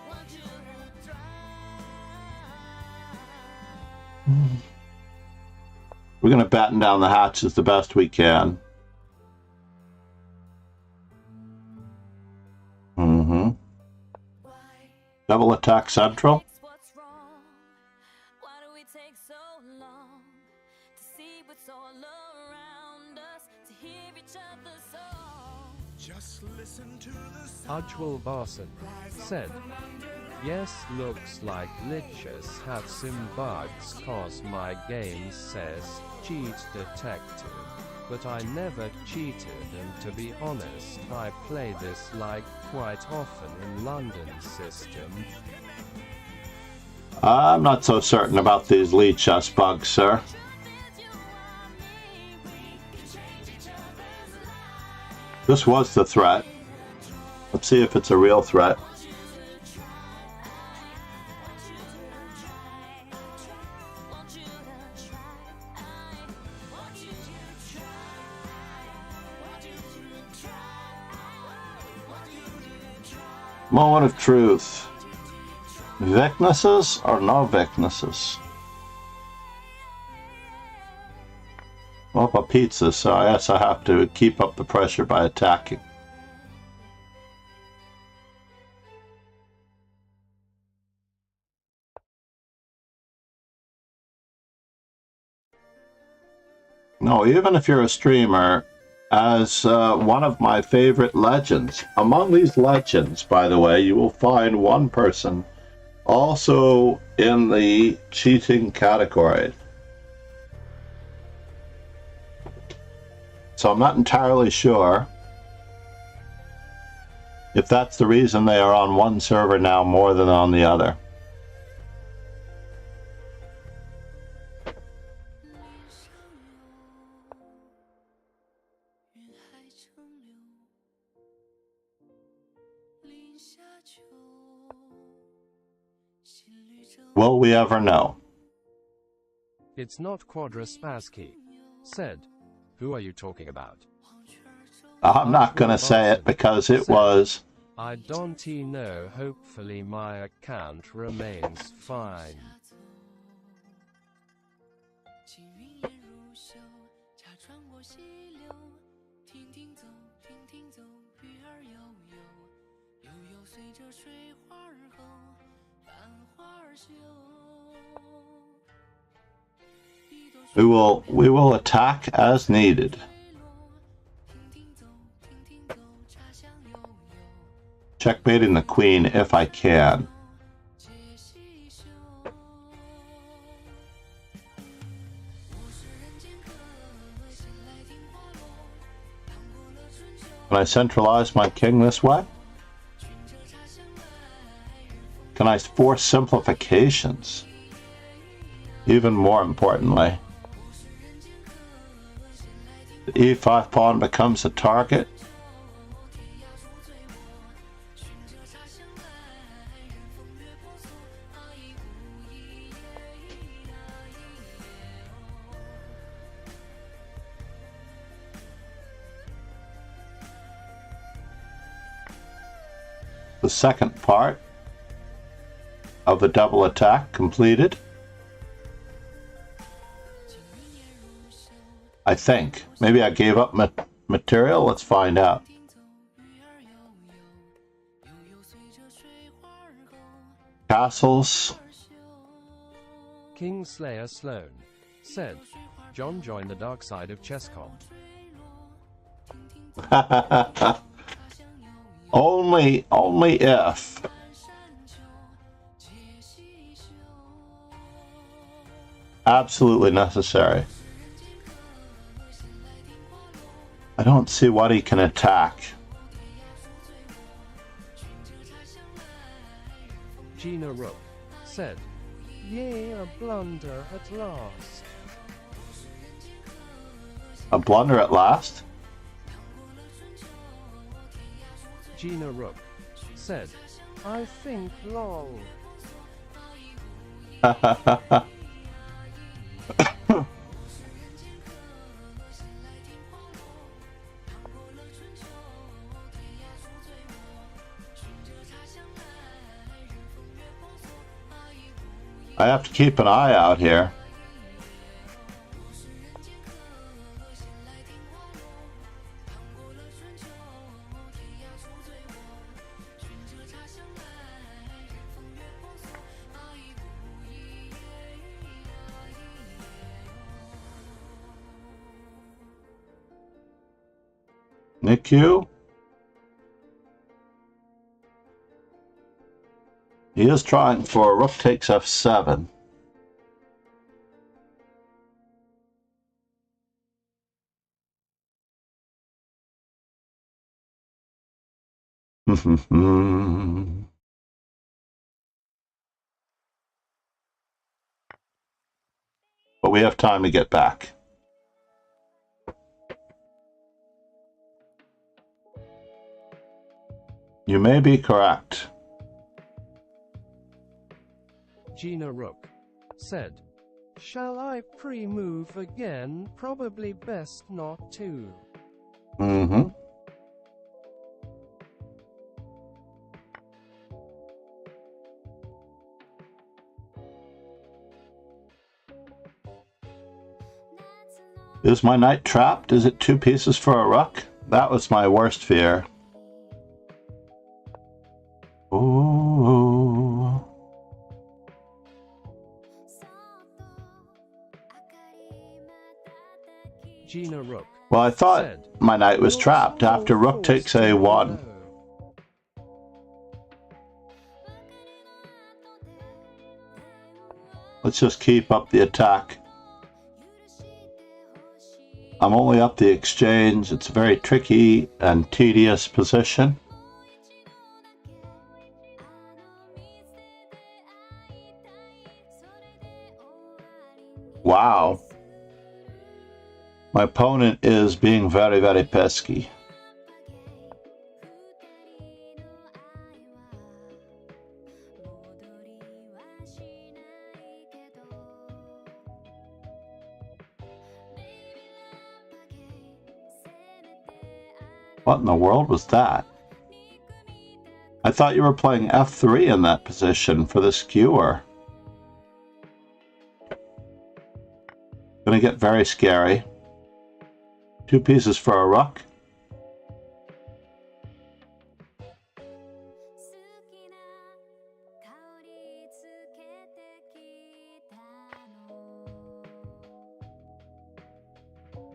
Want you to try. We're going to batten down the hatches the best we can. Mm-hmm. Double attack central. What's wrong? Why do we take so long to see what's all around us, to hear each other's song? Just listen to the sound. Ujjwal Varsan said, "Yes, looks like glitches have some bugs cause my game says cheat detected, but I never cheated, and to be honest I play this like quite often in London system." I'm not so certain about these lead chess bugs, sir. Truth is you are me. We can change This was the threat. Let's see if it's a real threat. Moment of truth. Weaknesses or no weaknesses? Well, a pizza, so I guess I have to keep up the pressure by attacking. No, even if you're a streamer, as one of my favorite legends, among these legends, by the way, you will find one person also in the cheating category. So I'm not entirely sure if that's the reason they are on one server now more than on the other. Will we ever know? It's not Quadraspassky. Said. Who are you talking about? I'm not going to say it because it was... I don't know. Hopefully my account remains fine. We will attack as needed. Checkmating the queen if I can. Can I centralize my king this way? Can I force simplifications? Even more importantly, the e5 pawn becomes a target. The second part of the double attack completed. I think. Maybe I gave up material. Let's find out. Castles. Kingslayer Sloan. Said. John joined the dark side of Chesscom. Only if. Absolutely necessary. I don't see what he can attack. Gina Rook. Said. Yay, a blunder at last. A blunder at last? Gina Rook. Said. I think lol. I have to keep an eye out here. NICU? He is trying for rook takes f7. But we have time to get back. You may be correct. Gina Rook said, "Shall I pre-move again? Probably best not to." Mm-hmm. Is my knight trapped? Is it 2 pieces for a rook? That was my worst fear. Ooh. Gina Rook Well, I thought said, my knight was "You're trapped after somehow rook takes forced to a1. know." Let's just keep up the attack. I'm only up the exchange. It's a very tricky and tedious position. Wow. My opponent is being very, very pesky. What in the world was that? I thought you were playing f3 in that position for the skewer. Gonna get very scary. 2 pieces for a rook.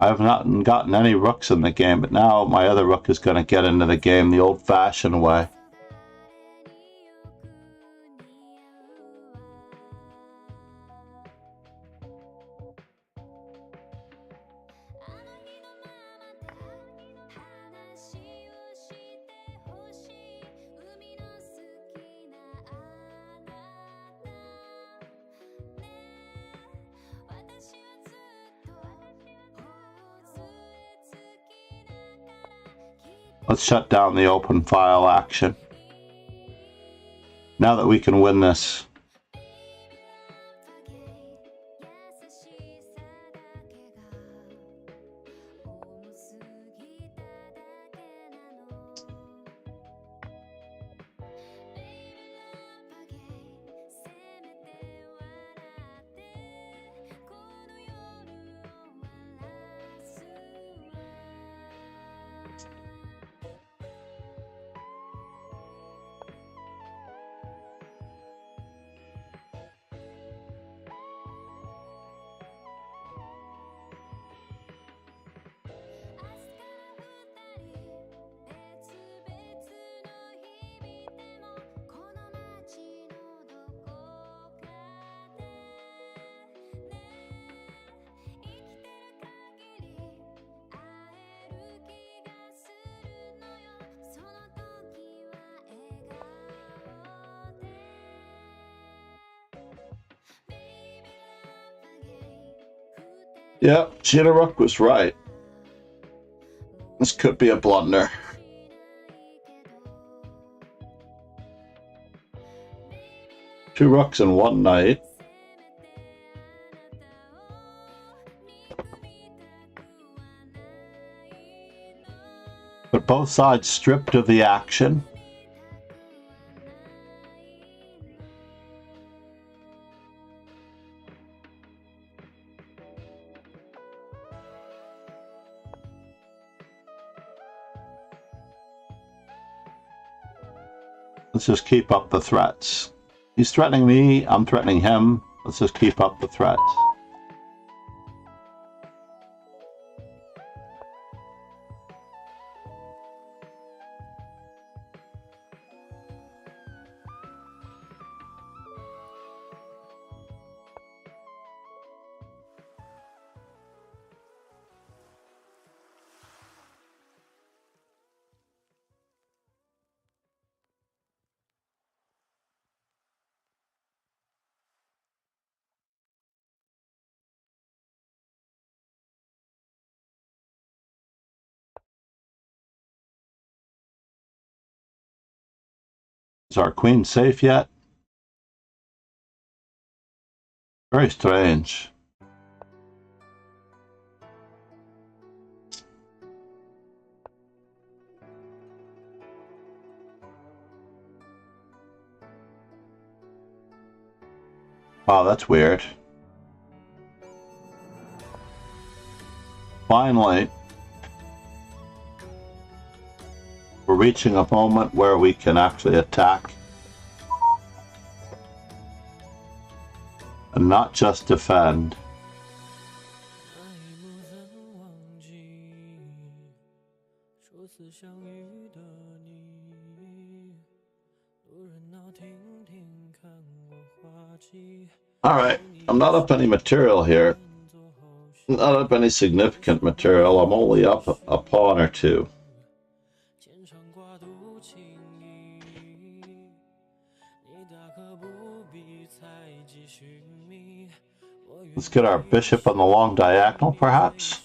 I've not gotten any rooks in the game, but now my other rook is going to get into the game the old-fashioned way. Let's shut down the open file action. Now that we can win this. Yeah, Gina Rook was right. This could be a blunder. Two rooks and one knight. But both sides stripped of the action. Let's just keep up the threats. He's threatening me, I'm threatening him. Let's just keep up the threats. our queen safe yet? Very strange. Wow, that's weird. Finally, we're reaching a moment where we can actually attack and not just defend. Alright, I'm not up any material here. Not up any significant material. I'm only up a pawn or two. Let's get our bishop on the long diagonal, perhaps.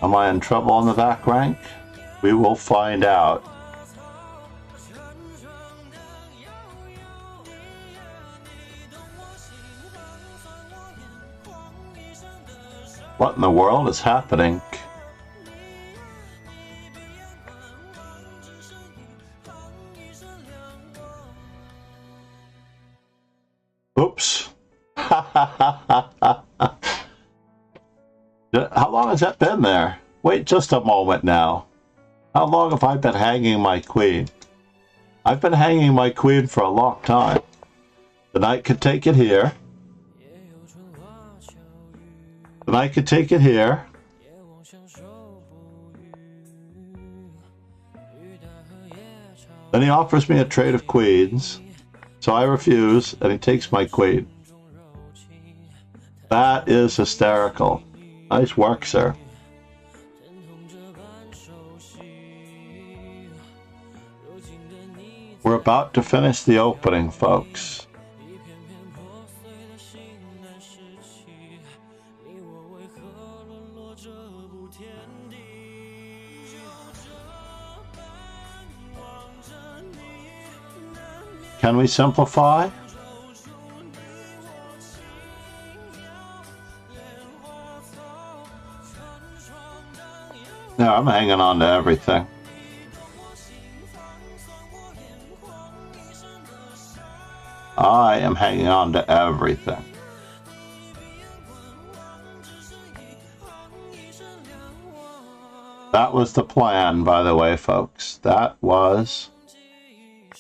Am I in trouble on the back rank? We will find out. What in the world is happening? Oops. How long has that been there? Wait just a moment now. How long have I been hanging my queen? I've been hanging my queen for a long time. The knight could take it here. The knight could take it here. Then he offers me a trade of queens. So I refuse, and he takes my queen. That is hysterical. Nice work, sir. We're about to finish the opening, folks. Can we simplify? No, I'm hanging on to everything. I am hanging on to everything. That was the plan, by the way, folks. That was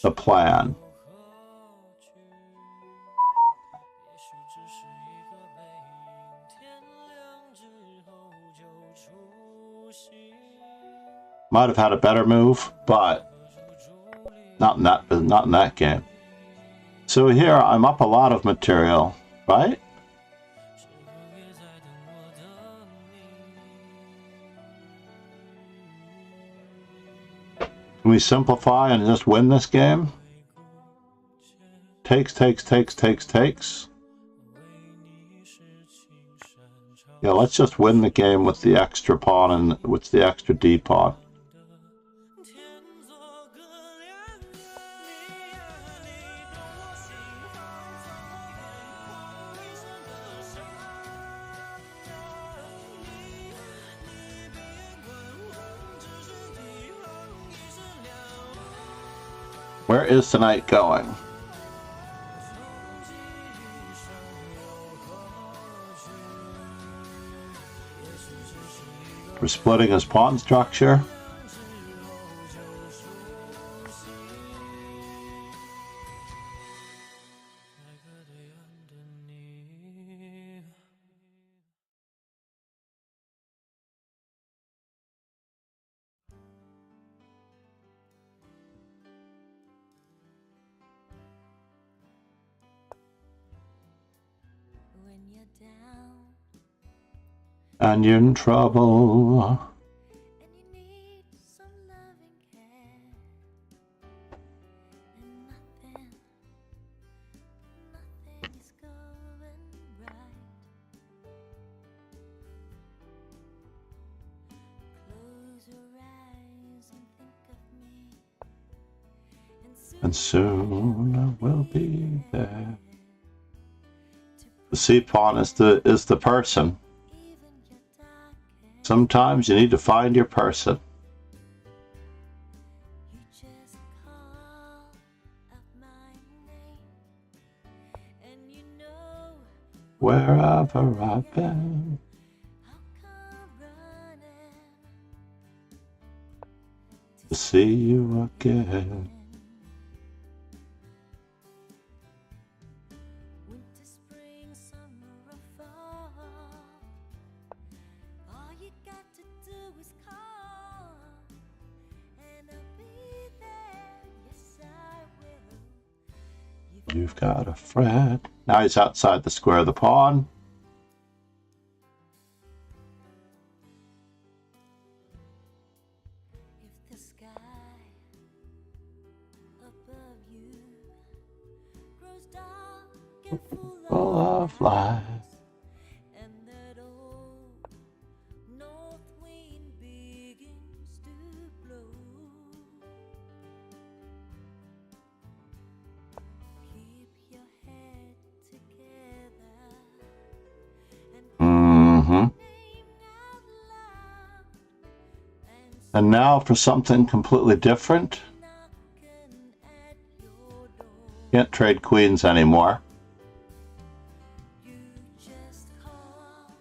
the plan. Might have had a better move, but not in that game. So here I'm up a lot of material, right? Can we simplify and just win this game? Takes. Yeah, let's just win the game with the extra pawn and with the extra D pawn. Where is the knight going? We're splitting his pawn structure. And you're in trouble. and soon I will be there. The C pawn is the person. Sometimes you need to find your person. Wherever I've been, to see you again. Winter, spring, summer, or fall. All you got to do is call, and I'll be there. Yes, I will. You've got a friend. Now he's outside the square of the pawn. If the sky above you grows dark and Full of lies. and that old north wind begins to blow, keep your head together and Mm-hmm. name out loud and And now for something completely different. knocking at your door. Can't trade queens anymore. You just call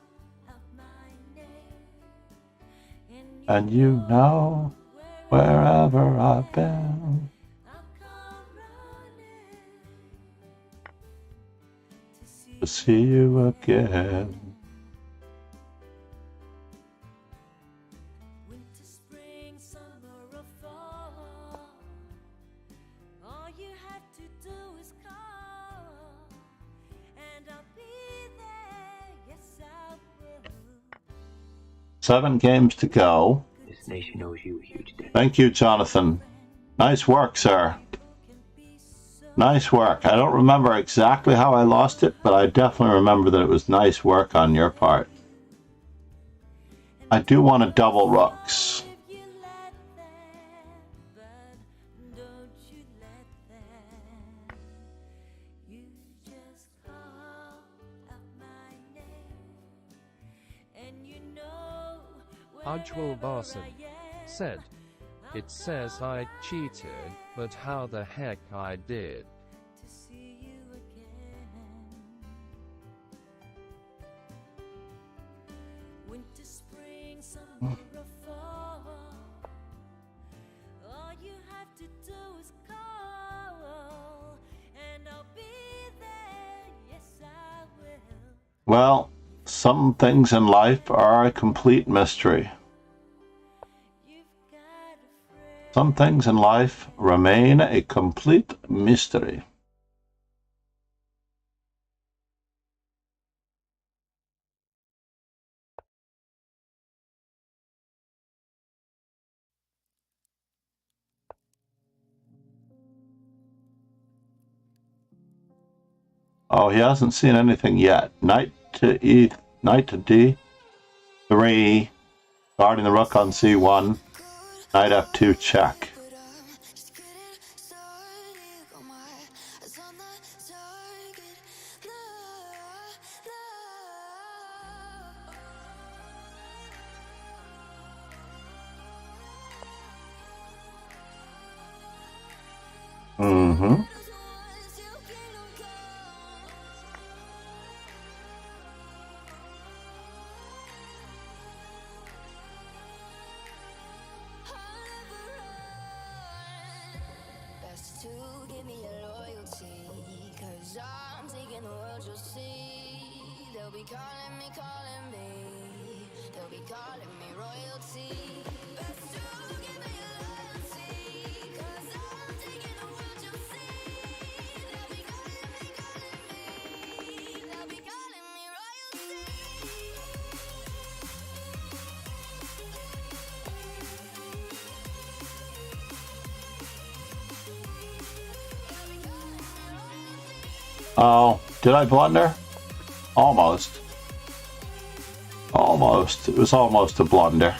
out my name, And you know, wherever I've been, I'll come running to see you again. winter, spring, summer, or fall. All you have to do is call, and I'll be there. Yes, I will. 7 games to go. This nation owes you a huge debt. Thank you, Jonathan. Nice work, sir. Can be so Nice work. I don't remember exactly how I lost it, but I definitely remember that it was nice work on your part. I do want to double rooks. if you let them, but don't you let them. You just call out my name, and you know Ujjwal wherever Basin I am, said, "It says I cheated, but how the heck I did." to see you again. Winter, spring, summer, or fall. All you have to do is call, and I'll be there. Yes, I will. Well, some things in life are a complete mystery. You've got a friend. Some things in life remain a complete mystery. Oh, he hasn't seen anything yet. Knight to E, knight to D3, guarding the rook on C1, knight F2 check. Mm-hmm. Best to give me your loyalty, 'cause I'm taking the world, you'll see. They'll be calling me, they'll be calling me royalty. Best to give me your loyalty, 'cause I'm taking the world, you'll see. They'll be calling me, they'll be calling me royalty. Oh, did I blunder? Almost. Almost. It was almost a blunder.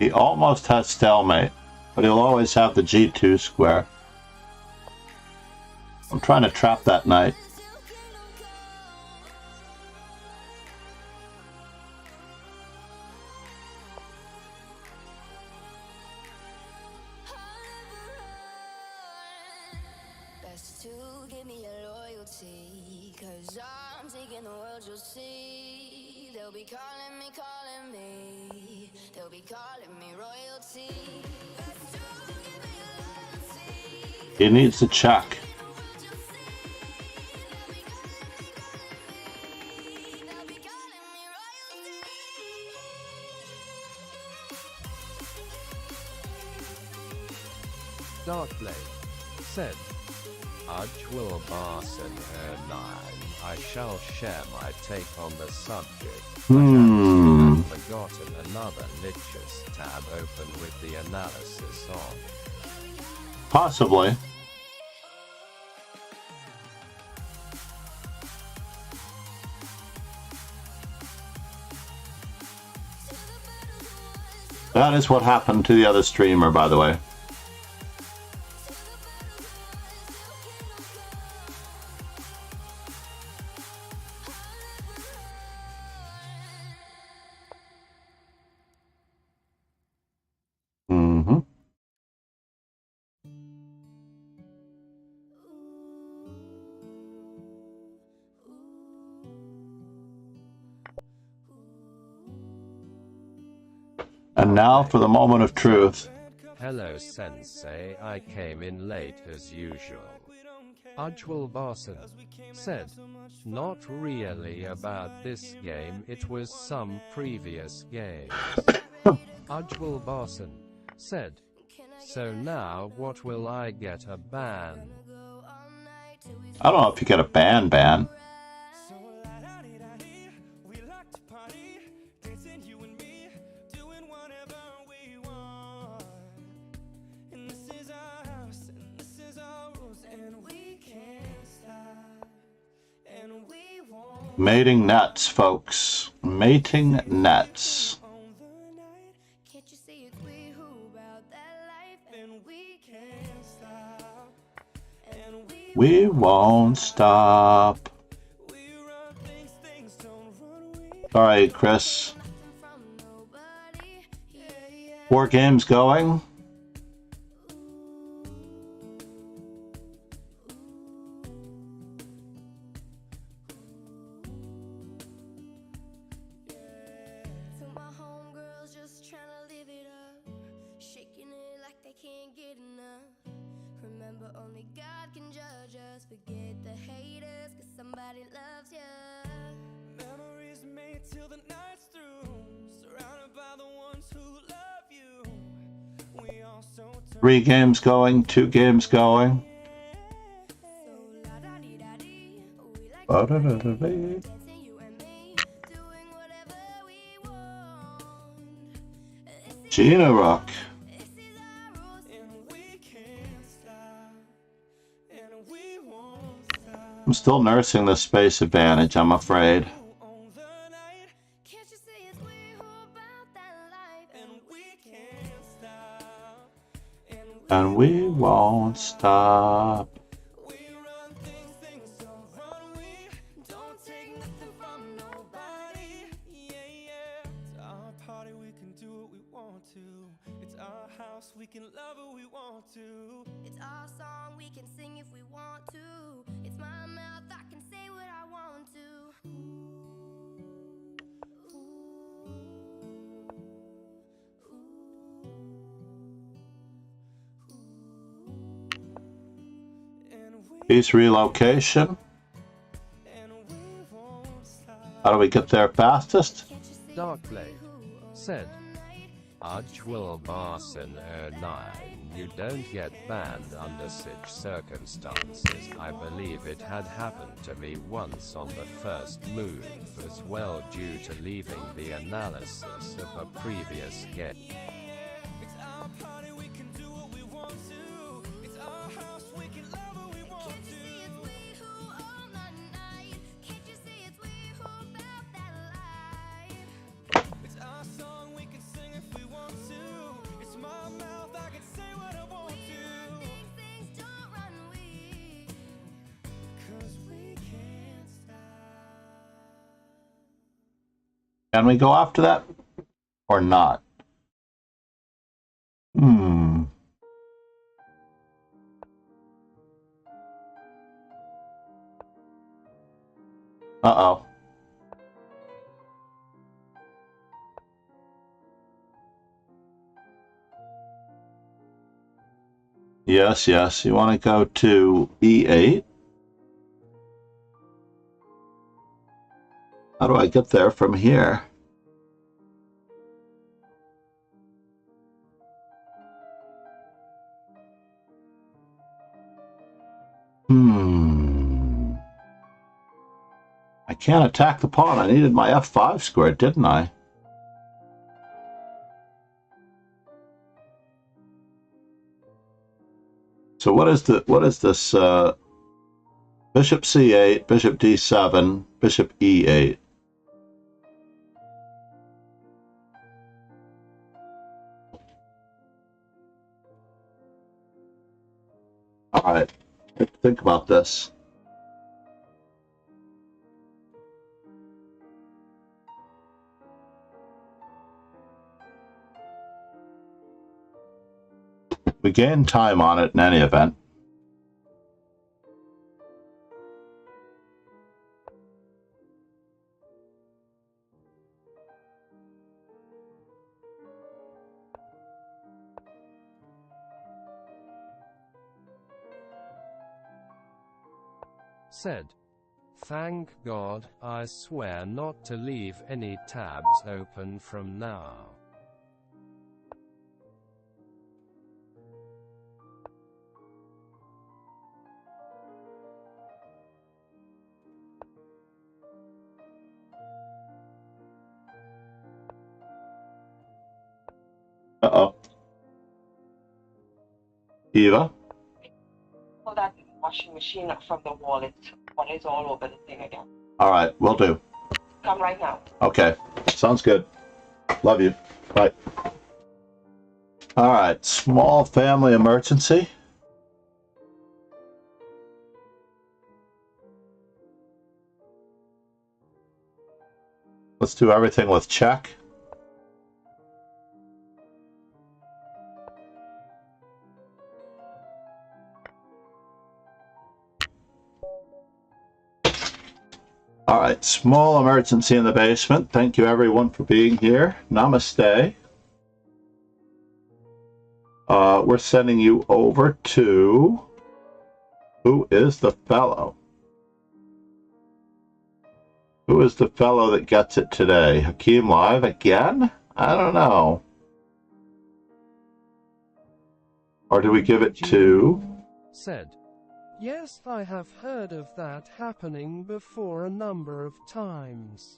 He almost has stalemate, but he'll always have the G2 square. I'm trying to trap that knight. Best to give me your loyalty, 'cause I'm taking the world, you'll see. They'll be calling me, they'll be calling me royalty. Best to give me your loyalty. He needs to check. Darkblade said, Ujwal Barson 09. I shall share my take on the subject. I've forgotten another Lichess tab open with the analysis on. Possibly. That is what happened to the other streamer, by the way. And now for the moment of truth. Hello Sensei, I came in late as usual. Ujwal Barson said, not really about this game, it was some previous game. Ujwal Barson said, so now what will I get, a ban? I don't know if you get a ban. So la-da-dee-da-dee, we like to party, dancing you and me, doing whatever we want. And this is our house, and this is our rules, and we can't stop, and we won't. Mating nets, folks. Mating nets. On the night, can't you see it's we who about that life, and we can't stop, and We won't stop. we run things, things don't run we. All right, Chris. 4 games going. To my homegirls just tryna live it up, shaking it like they can't get enough. Remember, only God can judge us. Forget the haters, 'cause somebody loves ya. Memories made till the night's through, surrounded by the ones who love you. We all so 3 games going. 2 games going. So la-da-dee-da-dee, we like Ba-da-da-da-dee. dancing you and me, doing whatever we want. Gina Rock. This is our rules. and we can't stop, and we won't stop. I'm still nursing the space advantage, I'm afraid. On the night, Can't you see it's we who about that life, and we can't stop, And we won't stop. we run things, things don't run we. Don't take nothing from nobody. Yeah, yeah. It's our party, we can do what we want to. It's our house, we can love who we want to. it's our song, we can sing if we want to. It's my mouth, I can say what I want to. And we Piece relocation. won't stop. How do we get there fastest? Can't you see Darkblade said, Ujwal Barson 09. You don't get banned under such circumstances. I believe it had happened to me once on the first move as well, due to leaving the analysis of a previous game. It's our party, we can do what we want to. It's our house, we can love who we want Can't you see it's to. we who own the night? Can't you see it's we who about that life? It's our song, we can sing if we want to. Can we go after that or not? Uh-oh. Yes, yes. You want to go to E8. How do I get there from here? I can't attack the pawn. I needed my F5 square, didn't I? So what is this? Bishop C8, Bishop D7, Bishop E8. All right, let's think about this. We gain time on it in any event. Said. Thank God, I swear not to leave any tabs open from now. Uh-oh. Eva? Pull that washing machine up from the wall. It's water is all over the thing again. All right, will do. Come right now. Okay, sounds good. Love you. Bye. All right, small family emergency. Let's do everything with check. All right, small emergency in the basement. Thank you everyone for being here. Namaste. We're sending you over to, who is the fellow? Who is the fellow that gets it today? Hakeem Live again? I don't know. Or do we give it to? Said. Yes, I have heard of that happening before a number of times.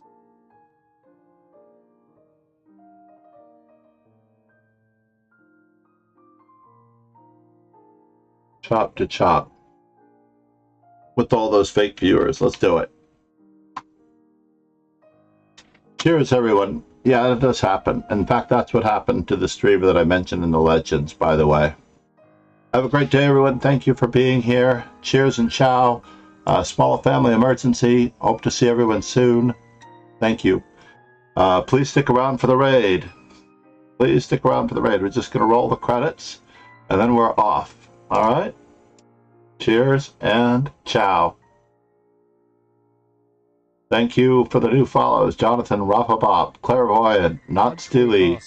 Chop to chop. With all those fake viewers. Let's do it. Cheers, everyone. Yeah, that does happen. In fact, that's what happened to the streamer that I mentioned in the Legends, by the way. Have a great day, everyone. Thank you for being here. Cheers and ciao. Small family emergency. Hope to see everyone soon. Thank you. Please stick around for the raid. Please stick around for the raid. We're just going to roll the credits, and then we're off. All right? Cheers and ciao. Thank you for the new follows. Jonathan, Rapapop, Clairvoyant, Not Steely,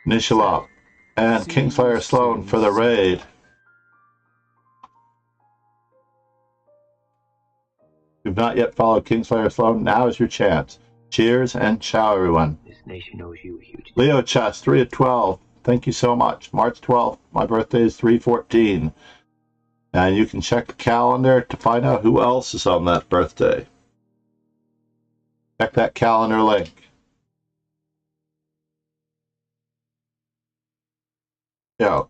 Nishalop, and Kingslayer Sloan for the raid. If you've not yet followed Kingslayer Sloan, now is your chance. Cheers and ciao, everyone. This nation owes you a huge debt. Leo Chess, 3 of 12. Thank you so much. March 12th. My birthday is 3/14. And you can check the calendar to find out who else is on that birthday. Check that calendar link. Yo.